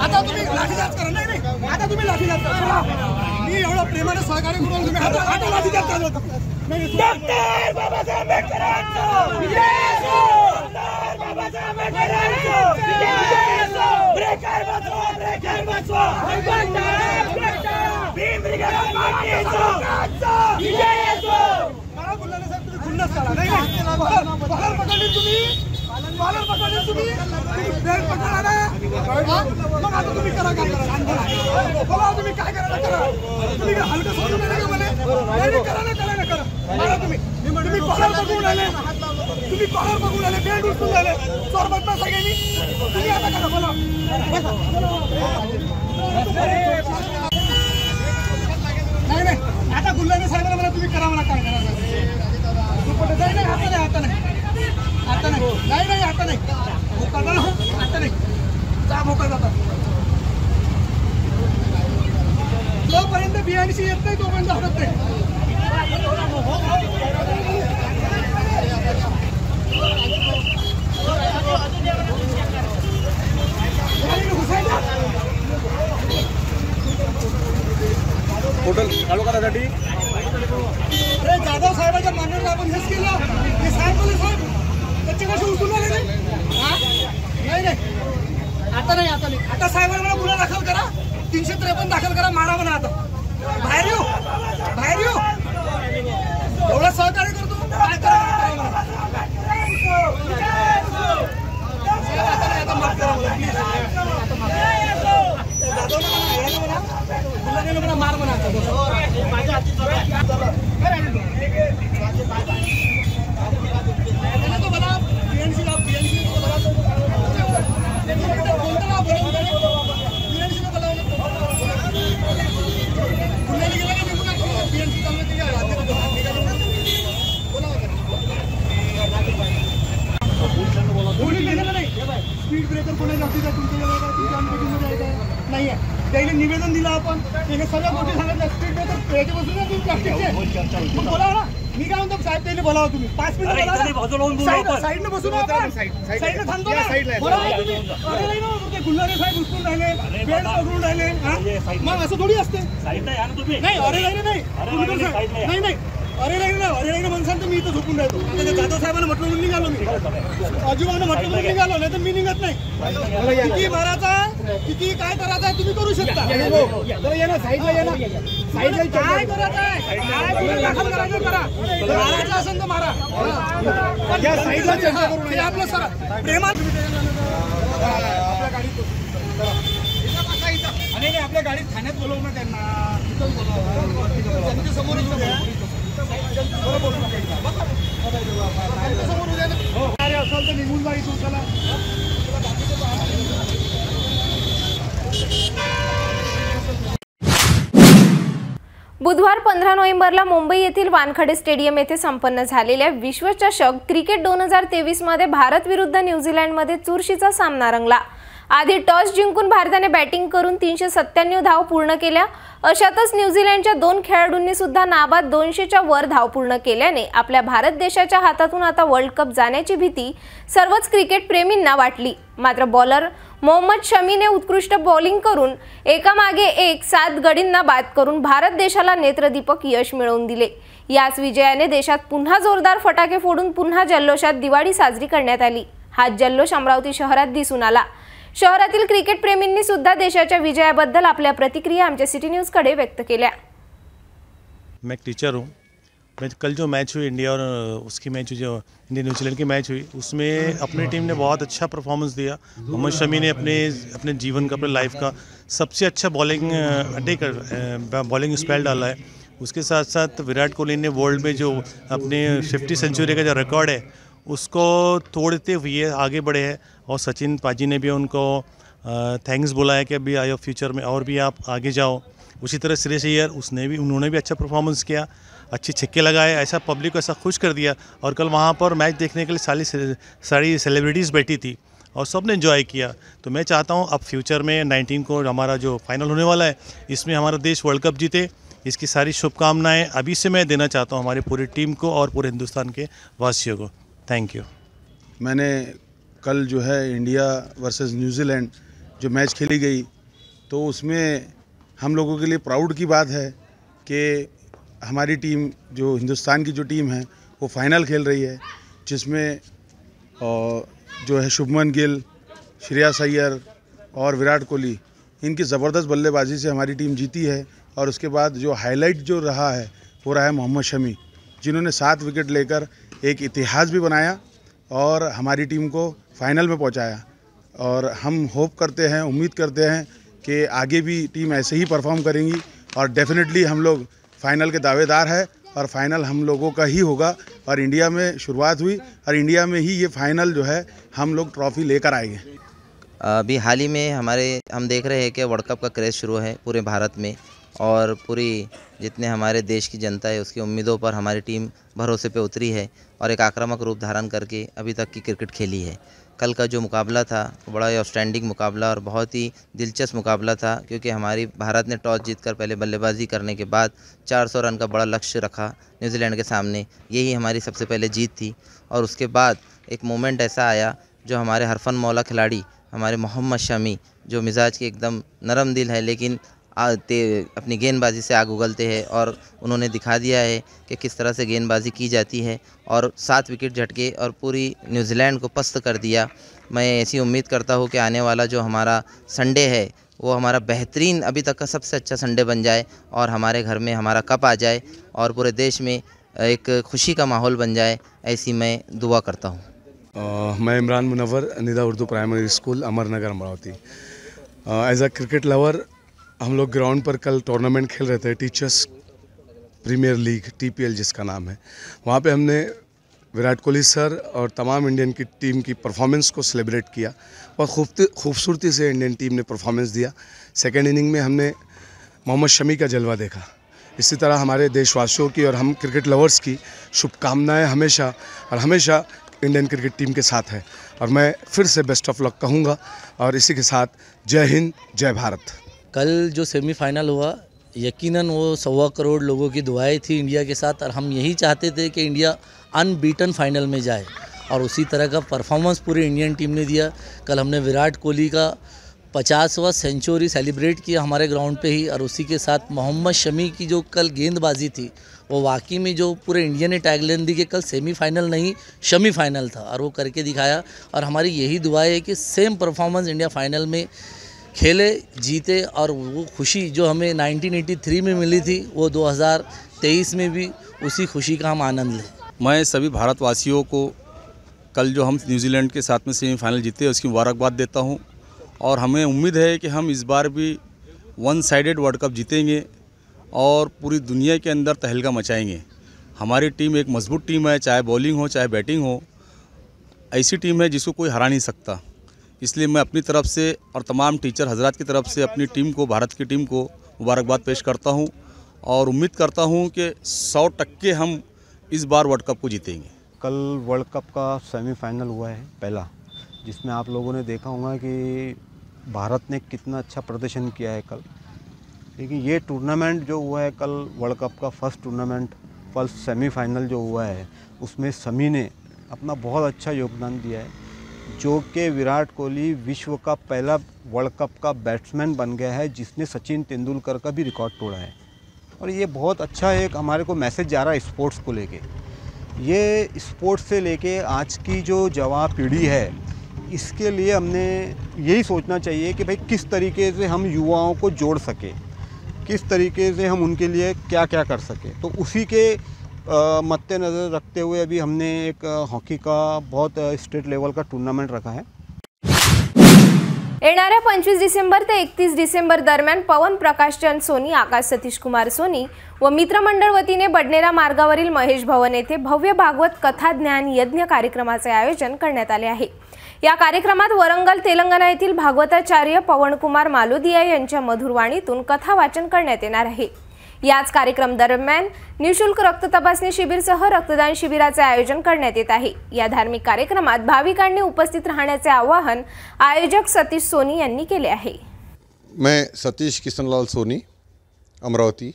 आता तुम्ही लाठीचार्ज करा. नाही आता तुम्ही लाठीचार्ज करा. मी एवढं प्रेमाने सहकार्य करून तुम्ही आता लाठीचार्ज चालू होता. डॉक्टर बाबासाहेब आंबेडकरांचा ब्रेकर बचवा ब्रेकर बचवा भीम ब्रिगेड मला बोलले साहेब तुम्ही खुन्नस करा. नाही पगार पकडली तुम्ही कॉलर पकडले तुम्ही बेल्ट पकडला. मग आता तुम्ही करा काय करा बोला तुम्ही काय करायला करा. तुम्ही हलकं सोडून नाही का म्हणे करा ना मला तुम्ही कॉलर पकडून आले. तुम्ही कॉलर पकडून आले बेल्ट उचलून आले चोर बदला सगळ्यांनी. तुम्ही आता करा बोला. नाही आता गुल्हाने साहेबांना मला तुम्ही करा मला काय करायचं. नाही आता नाही आता नाही आता नाही नाही आता नाही आता नाही जा मोकळा जाता. जोपर्यंत बियाणीशी येत नाही तोपर्यंत हटत नाही. होटल चालू करायसाठी जाधव साहेबांच्या मान्यवर आपण हेच केलं. हे साहेब बोले साहेब त्याचे कसे उचलून आले नाही. आता नाही आता नाही आता साहेबांना मला गुन्हा दाखल करा. 353 दाखल करा. मारा म्हणा आता बाहेर येऊ एवढं सहकार्य करतो काय करा. आता माफ करा मला प्लीज. मला मार म्हणा माझ्या स्पीड ब्रेकर कोणी तुमच्या नाही आहे. त्याला निवेदन दिलं आपण त्याने सगळ्या गोष्टी सांगितल्या. स्पीड ब्रेकर याच्या बसून ना तुम्ही प्लास्टिकचे मग बोलावा ना. मी काय म्हणतो साहेब त्याने बोलावा तुम्ही 5 मिनिटं साईडनं बसून साईडनं थांबतो ना. गुल्हाने साहेब उचलून राहिले बेल्ट पकडून राहिले. मग असं थोडी असते. नाही अरे नाही नाही अरे नाही म्हणसान तर मी इथं झोपून राहतो. जाधव साहेबांना म्हटलं म्हणून निघालो मी. अजिबानं म्हटलं म्हणून निघालो नाही तर मी निघत नाही. किती मारायचा किती काय करायचं आहे तुम्ही करू शकता. काय करायचं आहे काय गुन्हा दाखल करायचं करा. मारायचं असेल तर मारा. आपलं सर प्रेमात आपल्या गाडीत आणि आपल्या गाडीत ठाण्यात बोलवू ना त्यांना. समोरच असेल तर निघून जायचं चला. बुधवार 15 नोव्हेंबरला मुंबई येथील वानखडे स्टेडियम येथे संपन्न झालेल्या विश्वचषक क्रिकेट 2023 मध्ये भारत विरुद्ध न्यूझीलंडमध्ये चुरशीचा सामना रंगला. आधी टॉस जिंकून भारताने बॅटिंग करून 397 धाव पूर्ण केल्या. अशातच न्यूझीलंडच्या 2 खेळाडूंनी सुद्धा नाबाद 200च्या वर धाव पूर्ण केल्याने आपल्या भारत देशाच्या हातातून आता वर्ल्ड कप जाण्याची भीती सर्वच क्रिकेट प्रेमींना वाटली. मात्र बॉलर मोहम्मद शमीने उत्कृष्ट बॉलिंग करून एकामागे एक 7 गडींना बाद करून भारत देशाला नेत्रदीपक यश मिळवून दिले. याच विजयाने देशात पुन्हा जोरदार फटाके फोडून पुन्हा जल्लोषात दिवाळी साजरी करण्यात आली. हा जल्लोष अमरावती शहरात दिसून आला. शहरातील क्रिकेट प्रेमींनी सुद्धा देशाच्या विजयाबद्दल आपल्या प्रतिक्रिया आमच्या सिटी न्यूज कडे व्यक्त केल्या. मैं एक टीचर हूँ. मैं कल जो मैच हुई इंडिया और उसकी मैच हुई जो इंडिया न्यूजीलैंड की मैच हुई उसमें अपनी टीम ने बहुत अच्छा परफॉर्मेंस दिया. मोहम्मद शमी ने अपने जीवन का अपने लाइफ का सबसे अच्छा बॉलिंग स्पेल डाला है। उसके साथ साथ विराट कोहली ने वर्ल्ड में जो अपने 50 सेंचुरी का जो रिकॉर्ड है उसको तोड़ते हुए आगे बढ़े हैं। और सचिन पाजी ने भी उनको थैंक्स बोला है कि अभी आयो फ्यूचर में और भी आप आगे जाओ। उसी तरह श्रेयस अय्यर उन्होंने भी अच्छा परफॉर्मेंस किया, अच्छे छक्के लगाए, ऐसा पब्लिक को ऐसा खुश कर दिया। और कल वहाँ पर मैच देखने के लिए सारी सेलिब्रिटीज़ बैठी थी और सब ने एंजॉय किया। तो मैं चाहता हूँ अब फ्यूचर में 19 को हमारा जो फाइनल होने वाला है इसमें हमारा देश वर्ल्ड कप जीते, इसकी सारी शुभकामनाएं अभी से मैं देना चाहता हूँ हमारी पूरी टीम को और पूरे हिंदुस्तान के वासियों को। Thank you. मैंने कल जो है इंडिया वर्सेस न्यूजीलैंड जो मैच खेली गई तो उसमें हम लोगों के लिए प्राउड की बात है कि हमारी टीम जो हिंदुस्तान की जो टीम है वो फाइनल खेल रही है, जिसमें जो है शुभमन गिल, श्रेयस अय्यर और विराट कोहली, इनकी ज़बरदस्त बल्लेबाजी से हमारी टीम जीती है। और उसके बाद जो हाईलाइट जो रहा है वो रहा है मोहम्मद शमी, जिन्होंने 7 विकेट लेकर एक इतिहास भी बनाया और हमारी टीम को फाइनल में पहुंचाया। और हम होप करते हैं, उम्मीद करते हैं कि आगे भी टीम ऐसे ही परफॉर्म करेंगी और डेफिनेटली हम लोग फाइनल के दावेदार हैं और फाइनल हम लोगों का ही होगा। और इंडिया में शुरुआत हुई और इंडिया में ही ये फाइनल जो है हम लोग ट्रॉफी लेकर आएंगे। अभी हाल ही में हम देख रहे हैं कि वर्ल्ड कप का क्रेज़ शुरू है पूरे भारत में और पूरी जितने हमारे देश की जनता है उसकी उम्मीदों पर हमारी टीम भरोसे पे उतरी है और एक आक्रामक रूप धारण करके अभी तक की क्रिकेट खेली है। कल का जो मुकाबला था बड़ा ही आउटस्टैंडिंग मुकाबला और बहुत ही दिलचस्प मुकाबला था, क्योंकि हमारी भारत ने टॉस जीतकर पहले बल्लेबाजी करने के बाद 400 रन का बड़ा लक्ष्य रखा न्यूजीलैंड के सामने। यही हमारी सबसे पहले जीत थी। और उसके बाद एक मोमेंट ऐसा आया जो हमारे हरफन मौला खिलाड़ी हमारे मोहम्मद शमी, जो मिजाज के एकदम नरम दिल है लेकिन अपनी गेंदबाजी से आग उगलते हैं और उन्होंने दिखा दिया है कि किस तरह से गेंदबाजी की जाती है और 7 विकेट झटके और पूरी न्यूजीलैंड को पस्त कर दिया। मैं ऐसी उम्मीद करता हूँ कि आने वाला जो हमारा संडे है वो हमारा बेहतरीन अभी तक का सबसे अच्छा संडे बन जाए और हमारे घर में हमारा कप आ जाए और पूरे देश में एक खुशी का माहौल बन जाए, ऐसी मैं दुआ करता हूँ। मैं Imran Munawwar, Nida Urdu primary school, Amarnagar, Amravati. As a cricket lover हम लोग ग्राउंड पर कल टूर्नामेंट खेल रहे थे, टीचर्स प्रीमियर लीग TPL जिसका नाम है। वहाँ पे हमने विराट कोहली सर और तमाम इंडियन की टीम की परफॉर्मेंस को सेलिब्रेट किया और खूबसूरती से इंडियन टीम ने परफॉर्मेंस दिया। सेकेंड इनिंग में हमने मोहम्मद शमी का जलवा देखा। इसी तरह हमारे देशवासियों की और हम क्रिकेट लवर्स की शुभकामनाएँ हमेशा और हमेशा इंडियन क्रिकेट टीम के साथ है और मैं फिर से बेस्ट ऑफ लक कहूँगा। और इसी के साथ जय हिंद, जय भारत। कल जो सेमीफाइनल हुआ यकीनन वो 1.25 करोड़ लोगों की दुआएं थी इंडिया के साथ और हम यही चाहते थे कि इंडिया अनबीटन फाइनल में जाए और उसी तरह का परफॉर्मेंस पूरी इंडियन टीम ने दिया। कल हमने विराट कोहली का 50वां सेंचुरी सेलिब्रेट किया हमारे ग्राउंड पे ही और उसी के साथ मोहम्मद शमी की जो कल गेंदबाजी थी वो वाकई में जो पूरे इंडिया ने टैगलाइन दी कि कल सेमीफाइनल नहीं शमी फाइनल था और वो करके दिखाया। और हमारी यही दुआ है कि सेम परफॉर्मेंस इंडिया फाइनल में खेले, जीते और वो खुशी जो हमें 1983 में मिली थी वो 2023 में भी उसी खुशी का हम आनंद लें। मैं सभी भारतवासियों को कल जो हम न्यूजीलैंड के साथ में सेमीफाइनल जीते उसकी मुबारकबाद देता हूं और हमें उम्मीद है कि हम इस बार भी 1 साइडेड वर्ल्ड कप जीतेंगे और पूरी दुनिया के अंदर तहलका मचाएंगे। हमारी टीम एक मजबूत टीम है, चाहे बॉलिंग हो चाहे बैटिंग हो, ऐसी टीम है जिसको कोई हरा नहीं सकता। इसलिए मैं अपनी तरफ से और तमाम टीचर हजरात की तरफ से अपनी टीम को, भारत की टीम को मुबारकबाद पेश करता हूं और उम्मीद करता हूं कि 100% हम इस बार वर्ल्ड कप को जीतेंगे। कल वर्ल्ड कप का सेमीफाइनल हुआ है पहला, जिसमें आप लोगों ने देखा होगा कि भारत ने कितना अच्छा प्रदर्शन किया है कल। लेकिन ये टूर्नामेंट जो हुआ है कल वर्ल्ड कप का फर्स्ट टूर्नामेंट, फर्स्ट सेमीफाइनल जो हुआ है उसमें शमी ने अपना बहुत अच्छा योगदान दिया है, जो कि विराट कोहली विश्व का पहला वर्ल्ड कप का बैट्समैन बन गया है जिसने सचिन तेंदुलकर का भी रिकॉर्ड तोड़ा है। और ये बहुत अच्छा एक हमारे को मैसेज जा रहा है स्पोर्ट्स को लेके। ये स्पोर्ट्स से लेके आज की जो जवान पीढ़ी है इसके लिए हमने यही सोचना चाहिए कि भाई किस तरीके से हम युवाओं को जोड़ सके, किस तरीके से हम उनके लिए क्या क्या कर सके। तो उसी के मद्देनज़र रखते हुए अभी हमने एक हॉकी का बहुत स्टेट लेवल का टूर्नामेंट रखा है। येणाऱ्या 25 डिसेंबर ते 31 डिसेंबर दरम्यान पवन प्रकाश चंद सोनी, आकाश सतीश कुमार सोनी व मित्रमंडळ वतीने बडनेरा मार्गावरील महेश भवन येथे भव्य भागवत कथा ज्ञान यज्ञ कार्यक्रमाचे आयोजन करण्यात आले आहे। या कार्यक्रमात वरंगल तेलंगणा येथील भागवताचार्य पवनकुमार मालोदिया यांच्या मधुर वाणीतून कथा वाचन करण्यात येणार आहे। याच कार्यक्रम दरम्यान निशुल्क रक्त तपासणी शिबिरसह रक्तदान शिबिराचे आयोजन करण्यात येत आहे। या धार्मिक कार्यक्रमात भाविकांनी उपस्थित राहण्याचे आवाहन आयोजक सतीश सोनी यांनी केले आहे। मैं सतीश किशनलाल सोनी, अमरावती।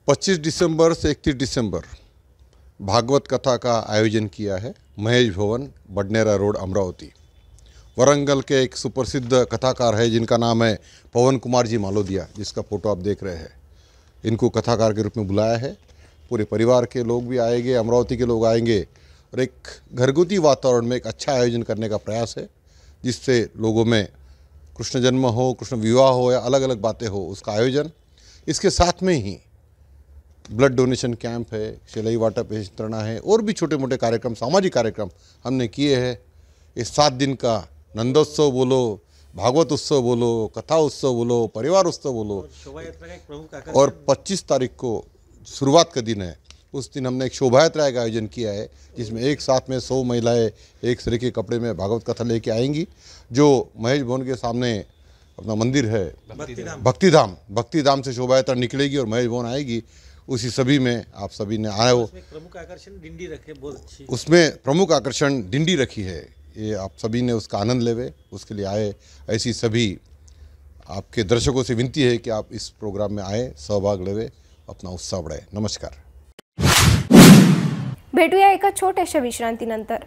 25 दिसंबर से 31 दिसंबर भागवत कथा का आयोजन किया है महेश भवन, बडनेरा रोड, अमरावती। वरंगल के एक सुप्रसिद्ध कथाकार है जिनका नाम है पवन कुमार जी मालोदिया, जिसका फ़ोटो आप देख रहे हैं। इनको कथाकार के रूप में बुलाया है। पूरे परिवार के लोग भी आएंगे, अमरावती के लोग आएंगे और एक घरगुती वातावरण में एक अच्छा आयोजन करने का प्रयास है, जिससे लोगों में कृष्ण जन्म हो, कृष्ण विवाह हो या अलग अलग बातें हो, उसका आयोजन। इसके साथ में ही ब्लड डोनेशन कैंप है, शिलाई वाटर वितरण है और भी छोटे मोटे कार्यक्रम, सामाजिक कार्यक्रम हमने किए हैं। इस 7 दिन का नंदोत्सव बोलो, भागवत उत्सव बोलो, कथा उत्सव बोलो, परिवार उत्सव बोलो, शोभा यात्रा का एक प्रमुख आकर्षण और 25 तारीख को शुरुआत का दिन है। उस दिन हमने एक शोभा यात्रा का आयोजन किया है, जिसमें एक साथ में 100 महिलाएं एक तरह के कपड़े में भागवत कथा लेके आएंगी, जो महेश भवन के सामने अपना मंदिर है भक्तिधाम से शोभा यात्रा निकलेगी और महेश भवन आएगी। उसी सभी में आप सभी ने आए हो। प्रमुख आकर्षण डिंडी रखे, बहुत अच्छी। उसमें प्रमुख आकर्षण डिंडी रखी है, ये आप सभी ने उसका आनंद लेवे, उसके लिए आए। ऐसी सभी आपके दर्शकों से विनती है कि आप इस प्रोग्राम में आए, सहभाग लेवे, अपना उत्साह बढ़ाए। नमस्कार। भेटूया एका छोट्याशा विश्रांतीनंतर।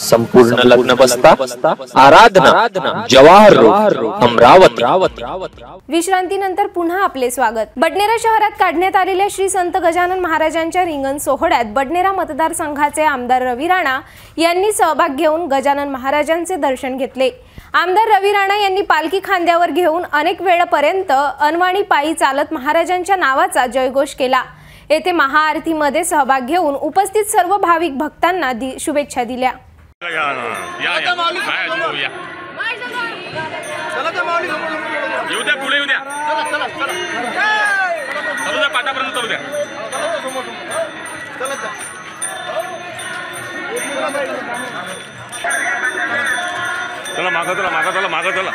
संपूर्ण लग्न बसता आराधना जवाहर रोड, अमरावती। विश्रांतीनंतर पुन्हा आपले स्वागत। बडनेरा शहरात काढण्यात आलेल्या श्री संत गजानन महाराजांच्या रिंगण सोहळ्यात बडनेरा मतदारसंघाचे आमदार रवी राणा यांनी सहभाग घेऊन गजानन महाराजांचे दर्शन घेतले। आमदार रवी राणा यांनी पालखी खांद्यावर घेऊन अनेक वेळापर्यंत अनवाणी पायी चालत महाराजांच्या नावाचा जयघोष केला। येथे महाआरतीमध्ये सहभाग घेऊन उपस्थित सर्व भाविक भक्तांना शुभेच्छा दिल्या। चला मागं चला।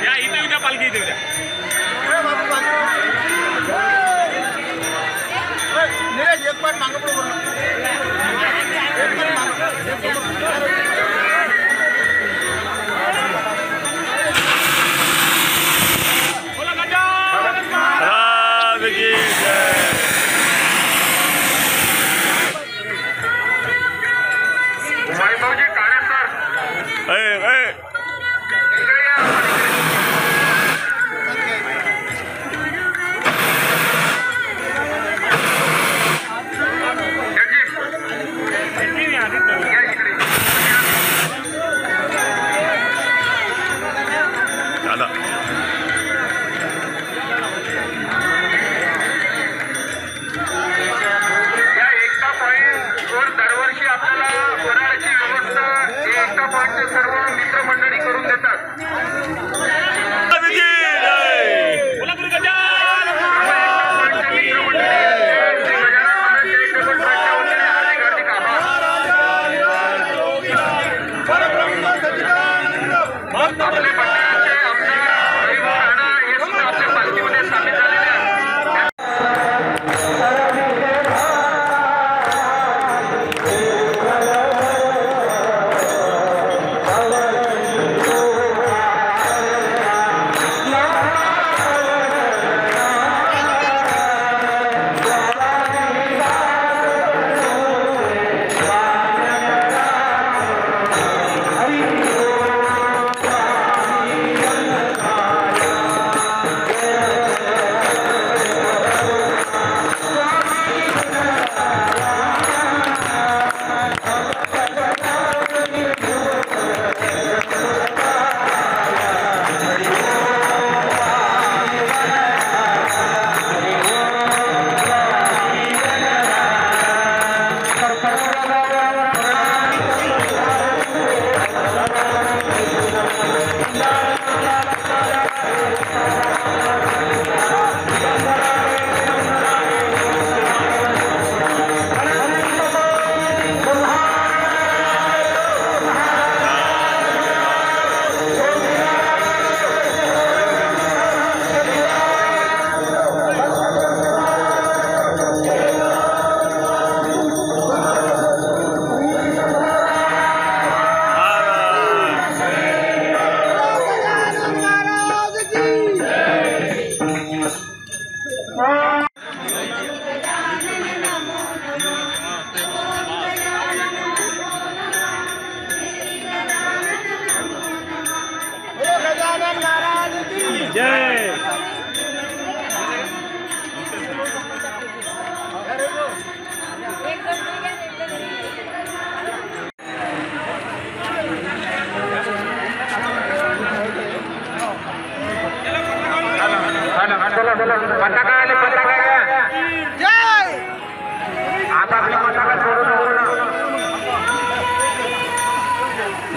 या इथे उद्या पालखी इथे उद्या एक पाठ मागं पुढे सर्व मित्रमंडळी आपले मंडळाचे आमदार रविवार राणा हे सुद्धा आपल्या पालखीमध्ये सामील झालेले आहेत.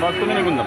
बस तुम्ही निघून जा.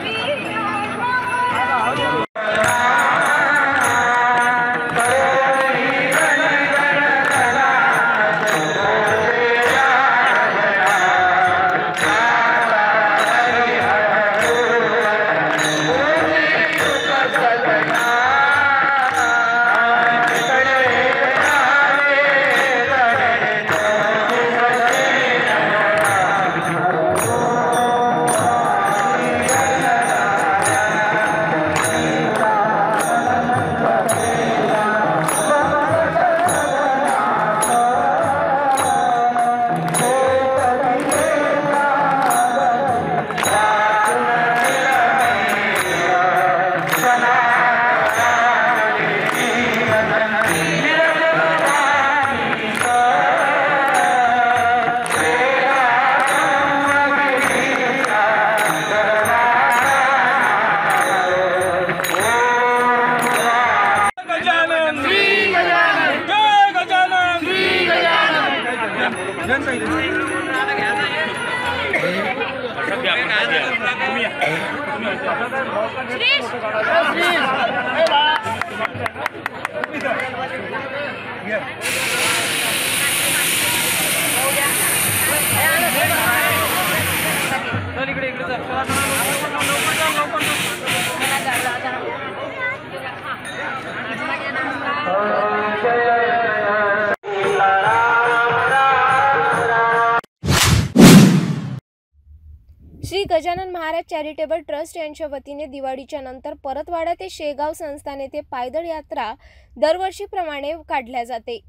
श्री गजानन महाराज चॅरिटेबल ट्रस्ट यांच्या वतीने दिवाळीच्या नंतर परतवाडा ते शेगाव संस्थान येथे पायदळ यात्रा दरवर्षीप्रमाणे काढल्या जाते.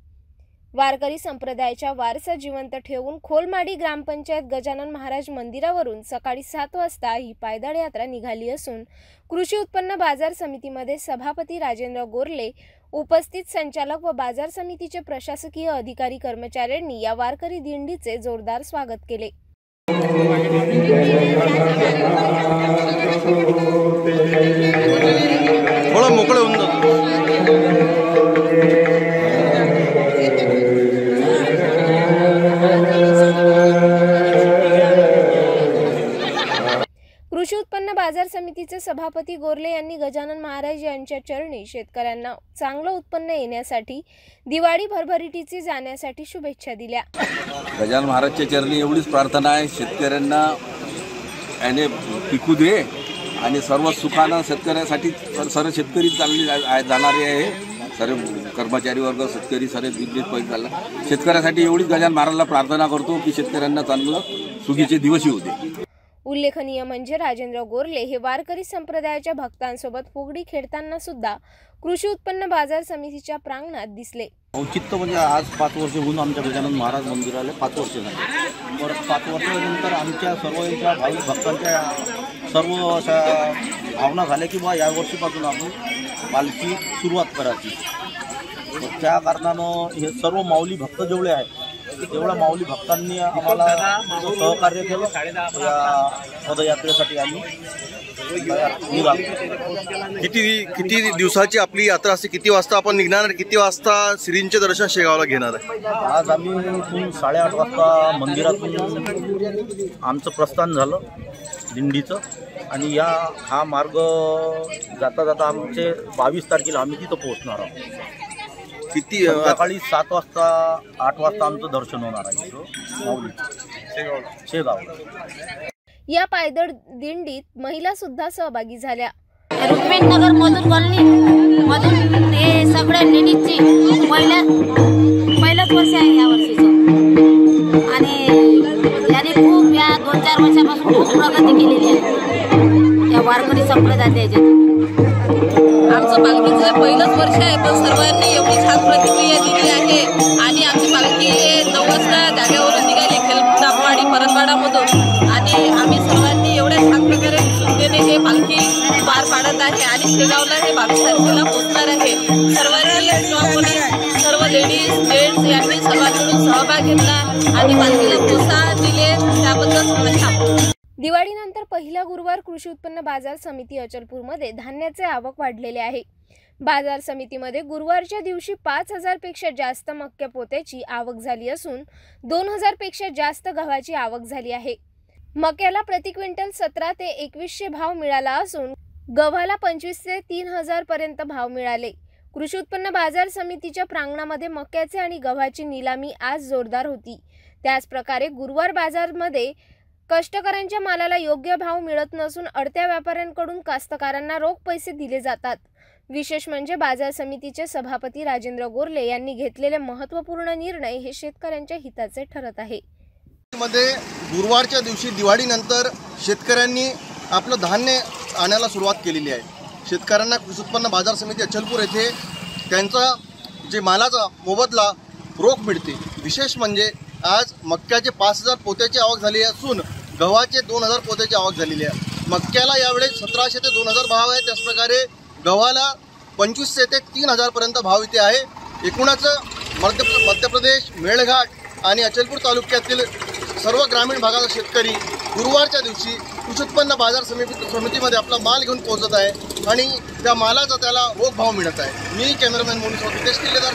वारकरी संप्रदायाच्या वारसा जिवंत ठेवून खोलमाडी ग्रामपंचायत गजानन महाराज मंदिरावरून सकाळी 7 वाजता ही पायदळ यात्रा निघाली असून कृषी उत्पन्न बाजार समितीमध्ये सभापती राजेंद्र गोरले, उपस्थित संचालक व बाजार समितीचे प्रशासकीय अधिकारी कर्मचाऱ्यांनी या वारकरी दिंडीचे जोरदार स्वागत केले. थोड़ा मोकळे होऊन जातो. कृषी उत्पन्न बाजार समितीचे सभापती गोरले यांनी गजानन महाराज यांच्या चरणी शेतकऱ्यांना चांगलं उत्पन्न येण्यासाठी दिवाळी भरभराटीची जाण्यासाठी शुभेच्छा दिल्या. गजानन महाराजच्या चरणी एवढीच प्रार्थना आहे, शेतकऱ्यांना याने पिकू दे आणि सर्व सुखानं शेतकऱ्यासाठी सर्व शेतकरी चालले जाणारे आहे. सर्व कर्मचारी वर्ग शेतकरी सर्व दिल्लीत पैसे झाला. शेतकऱ्यासाठी एवढीच गजान महाराजला प्रार्थना करतो की शेतकऱ्यांना चांगलं सुखीचे दिवस येऊ दे. उल्लेखनीय म्हणजे राजेंद्र गोरले हे वारकरी संप्रदायाच्या भक्तांसोबत फुगडी खेळताना सुद्धा कृषी उत्पन्न बाजार समितीच्या प्रांगणात दिसले. औचित्य म्हणजे आज 5 वर्ष होऊन आमच्या गजानन महाराज मंदिराला 5 वर्ष झाले. परत 5 वर्षानंतर आमच्या सर्वांच्या भाविक भक्तांच्या सर्व अशा भावना झाल्या की बा या वर्षीपासून आपण पालखी सुरुवात करायची. त्या कारणानं हे सर्व माऊली भक्त जेवढे आहेत तेवढ्या माऊली भक्तांनी आम्हाला सहकार्य केलं. या पदयात्रेसाठी आम्ही किती दिवसाची आपली यात्रा असते? किती वाजता आपण निघणार? किती वाजता श्रींचे दर्शन शेगावला घेणार आहे? आज आम्ही इथून 8:30 वाजता मंदिरातून आमचं प्रस्थान झालं दिंडीचं. आणि हा मार्ग जाता जाता आमचे 22 तारखेला आम्ही तिथं पोहोचणार आहोत. किती सकाळी 7 वाजता 8 वाजता आमचं दर्शन होणार आहे माऊली शेगावला. या पायदळ दिंडीत महिला सुद्धा सहभागी झाल्या. रुक्मिणीनगर मधूर कॉलनी मधून हे सगळ्या लेडीजची पहिलंच वर्ष आहे या वर्षीचं. आणि याने खूप या 2-4 वर्षापासून खूप प्रगती केलेली आहे या वारकरी संप्रदायाच्या. आमचं पालखीचं पहिलंच वर्ष आहे पण सर्वांनी एवढी छान प्रतिक्रिया दिली आहे. आणि आमची पालखी 9 वाजता जागेवरून निघाली खेलदापवाडी परतवाडामधून. आणि आम्ही सर्वांनी एवढ्या छान प्रकारे सुंदरने हे पालखी पार पाडत आहे. आणि शेगावला हे 22 तारखेला पोहोचणार आहे. सर्वांनी सर्व लेडीज जेंट्स यांनी सर्वांकडून सहभाग घेतला आणि पालखीला प्रोत्साहन दिले त्याबद्दल शुभेच्छा. दिवाळीनंतर पहिला गुरुवार कृषी उत्पन्न बाजार समिती अचलपूरमध्ये धान्याचे आवक वाढलेले आहे. बाजार समितीमध्ये गुरुवारच्या दिवशी 5,000 पेक्षा जास्त मक्या पोत्याची आवक झाली असून 2,000 पेक्षा जास्त गव्हाची आवक झाली आहे. मक्याला प्रति क्विंटल 17 ते 2100 भाव मिळाला असून गव्हाला 25 ते 3,000 पर्यंत भाव मिळाले. कृषी उत्पन्न बाजार समितीच्या प्रांगणामध्ये मक्याचे आणि गव्हाची निलामी आज जोरदार होती. त्याच प्रकारे गुरुवार बाजारमध्ये कष्टकऱ्यांच्या मालाला योग्य भाव मिळत नसून अडत्या व्यापाऱ्यांकडून कास्तकारांना रोख पैसे दिले जातात. विशेष म्हणजे बाजार समितीचे सभापती राजेंद्र गोरले यांनी घेतलेले महत्त्वपूर्ण निर्णय हे शेतकऱ्यांच्या हिताचे ठरत आहे. मध्ये गुरुवारच्या दिवशी दिवाळीनंतर शेतकऱ्यांनी आपलं धान्य आणायला सुरुवात केलेली आहे. शेतकऱ्यांना कृषी उत्पन्न बाजार समिती अचलपूर येथे त्यांचा जे मालाचा मोबदला रोख मिळते. विशेष म्हणजे आज मक्याचे 5,000 पोत्याची आवक झाली असून गव्हाचे 2,000 पोत्याची आवक झालेली आहे. मक्याला यावेळेस 1,700 ते 2,000 भाव आहे. त्याचप्रकारे गव्हाला 2500 ते 3,000 पर्यंत भाव इथे आहे. एकूणच मध्य प्रदेश, मेळघाट आणि अचलपूर तालुक्यातील सर्व ग्रामीण भागाचा शेतकरी गुरुवारच्या दिवशी कृषी उत्पन्न बाजार समितीमध्ये आपला माल घेऊन पोहोचत आहे आणि त्या मालाचा त्याला रोख भाव मिळत आहे. मी कॅमेरामॅन मोनिसोबत नितेश किल्लेदार.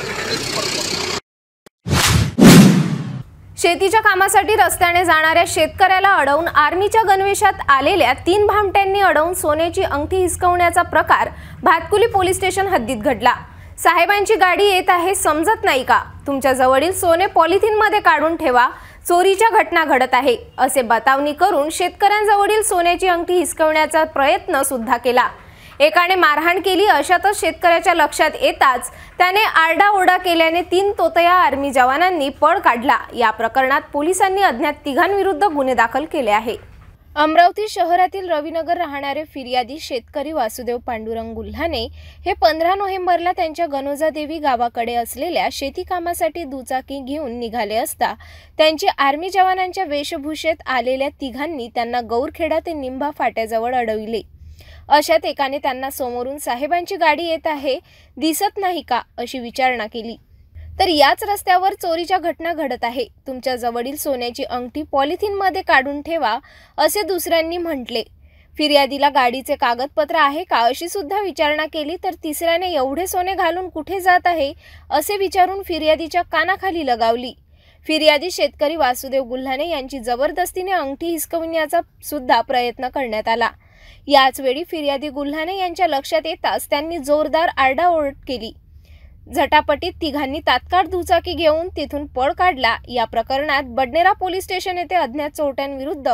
शेतीच्या कामासाठी रस्त्याने जाणाऱ्या शेतकऱ्याला अडवून आर्मीच्या गणवेशात आलेल्या 3 भामट्यांनी अडवून सोन्याची अंगठी हिसकवण्याचा प्रकार भातकुली पोलीस स्टेशन हद्दीत घडला. साहेबांची गाडी येत आहे समजत नाही का? तुमच्या जवळील सोने पॉलिथिनमध्ये काढून ठेवा, चोरीच्या घटना घडत आहे असे बतावणी करून शेतकऱ्यांजवळील सोन्याची अंगठी हिसकवण्याचा प्रयत्न सुद्धा केला. एकाने मारहाण केली. अशातच शेतकऱ्याच्या लक्षात येताच त्याने आरडाओरडा केल्याने 3 तोतया आर्मी जवानांनी पळ काढला. या प्रकरणात पोलिसांनी अज्ञात 3 विरुद्ध गुन्हे दाखल केले आहे. अमरावती शहरातील रविनगर राहणारे फिर्यादी शेतकरी वासुदेव पांडुरंग गुल्हाने हे 15 नोव्हेंबरला त्यांच्या गणोजादेवी गावाकडे असलेल्या शेती कामासाठी दुचाकी घेऊन निघाले असता त्यांची आर्मी जवानांच्या वेशभूषेत आलेल्या 3 त्यांना गौरखेडा ते निंभा फाट्याजवळ अडविले. अशात एकाने त्यांना समोरून साहेबांची गाडी येत आहे दिसत नाही का अशी विचारणा केली. तर याच रस्त्यावर चोरीच्या घटना घडत आहे, तुमच्या जवळील सोन्याची अंगठी पॉलिथिनमध्ये काढून ठेवा असे दुसऱ्यांनी म्हटले. फिर्यादीला गाडीचे कागदपत्र आहे का अशी सुद्धा विचारणा केली. तर तिसऱ्याने एवढे सोने घालून कुठे जात आहे असे विचारून फिर्यादीच्या कानाखाली लगावली. फिर्यादी शेतकरी वासुदेव गुल्हाने यांची जबरदस्तीने अंगठी हिसकविण्याचा सुद्धा प्रयत्न करण्यात आला. याच वेळी फिर्यादी गुल्हाने यांच्या लक्षात येताच त्यांनी जोरदार आरडाओरड केली. झटापटीत 3 तात्काळ दुचाकी घेऊन तिथून पळ काढला. या प्रकरणात बडनेरा पोलीस स्टेशन येथे अज्ञात चोरट्यांविरुद्ध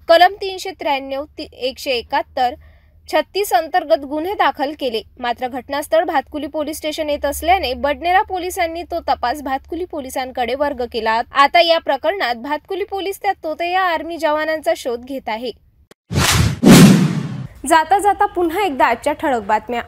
कलम 393, 171, 36 अंतर्गत गुन्हे दाखल केले. मात्र घटनास्थळ भातकुली पोलीस स्टेशन येत असल्याने बडनेरा पोलिसांनी तो तपास भातकुली पोलिसांकडे वर्ग केला. आता या प्रकरणात भातकुली पोलीस त्या तोतया आर्मी जवानांचा शोध घेत आहे. जाता जाता पुन्हा एकदा आजच्या ठळक बातम्या.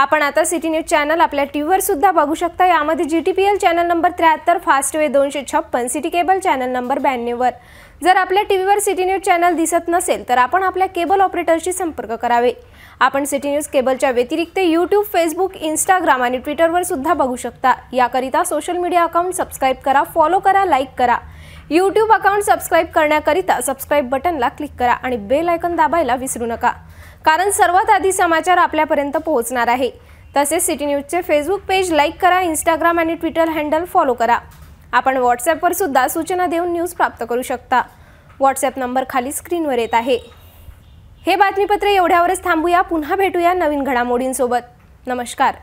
आपण आता सिटी न्यूज चॅनल आपल्या टीव्हीवर सुद्धा बघू शकता. यामध्ये GTPL channel number 73, Fastway 256, city cable channel number 92 वर. जर आपल्या टीव्हीवर सिटी न्यूज चॅनल दिसत नसेल तर आपण आपल्या केबल ऑपरेटरशी संपर्क करावे. आपण सिटी न्यूज केबलच्या व्यतिरिक्त YouTube, Facebook, Instagram आणि ट्विटरवर सुद्धा बघू शकता. याकरिता सोशल मीडिया अकाउंट सबस्क्राइब करा, फॉलो करा, लाईक करा. YouTube अकाउंट सबस्क्राइब करण्याकरिता सबस्क्राइब बटनला क्लिक करा आणि बेल आयकॉन दाबायला विसरू नका, कारण सर्वात आधी समाचार आपल्यापर्यंत पोहोचणार आहे. तसेच सिटी न्यूजचे फेसबुक पेज लाईक करा, इंस्टाग्राम आणि ट्विटर हँडल फॉलो करा. आपण व्हॉट्सॲपवर सुद्धा सूचना देऊन न्यूज प्राप्त करू शकता. व्हॉट्सॲप नंबर खाली स्क्रीनवर येत आहे. हे बातमीपत्र एवढ्यावरच थांबूया. पुन्हा भेटूया नवीन घडामोडींसोबत. नमस्कार.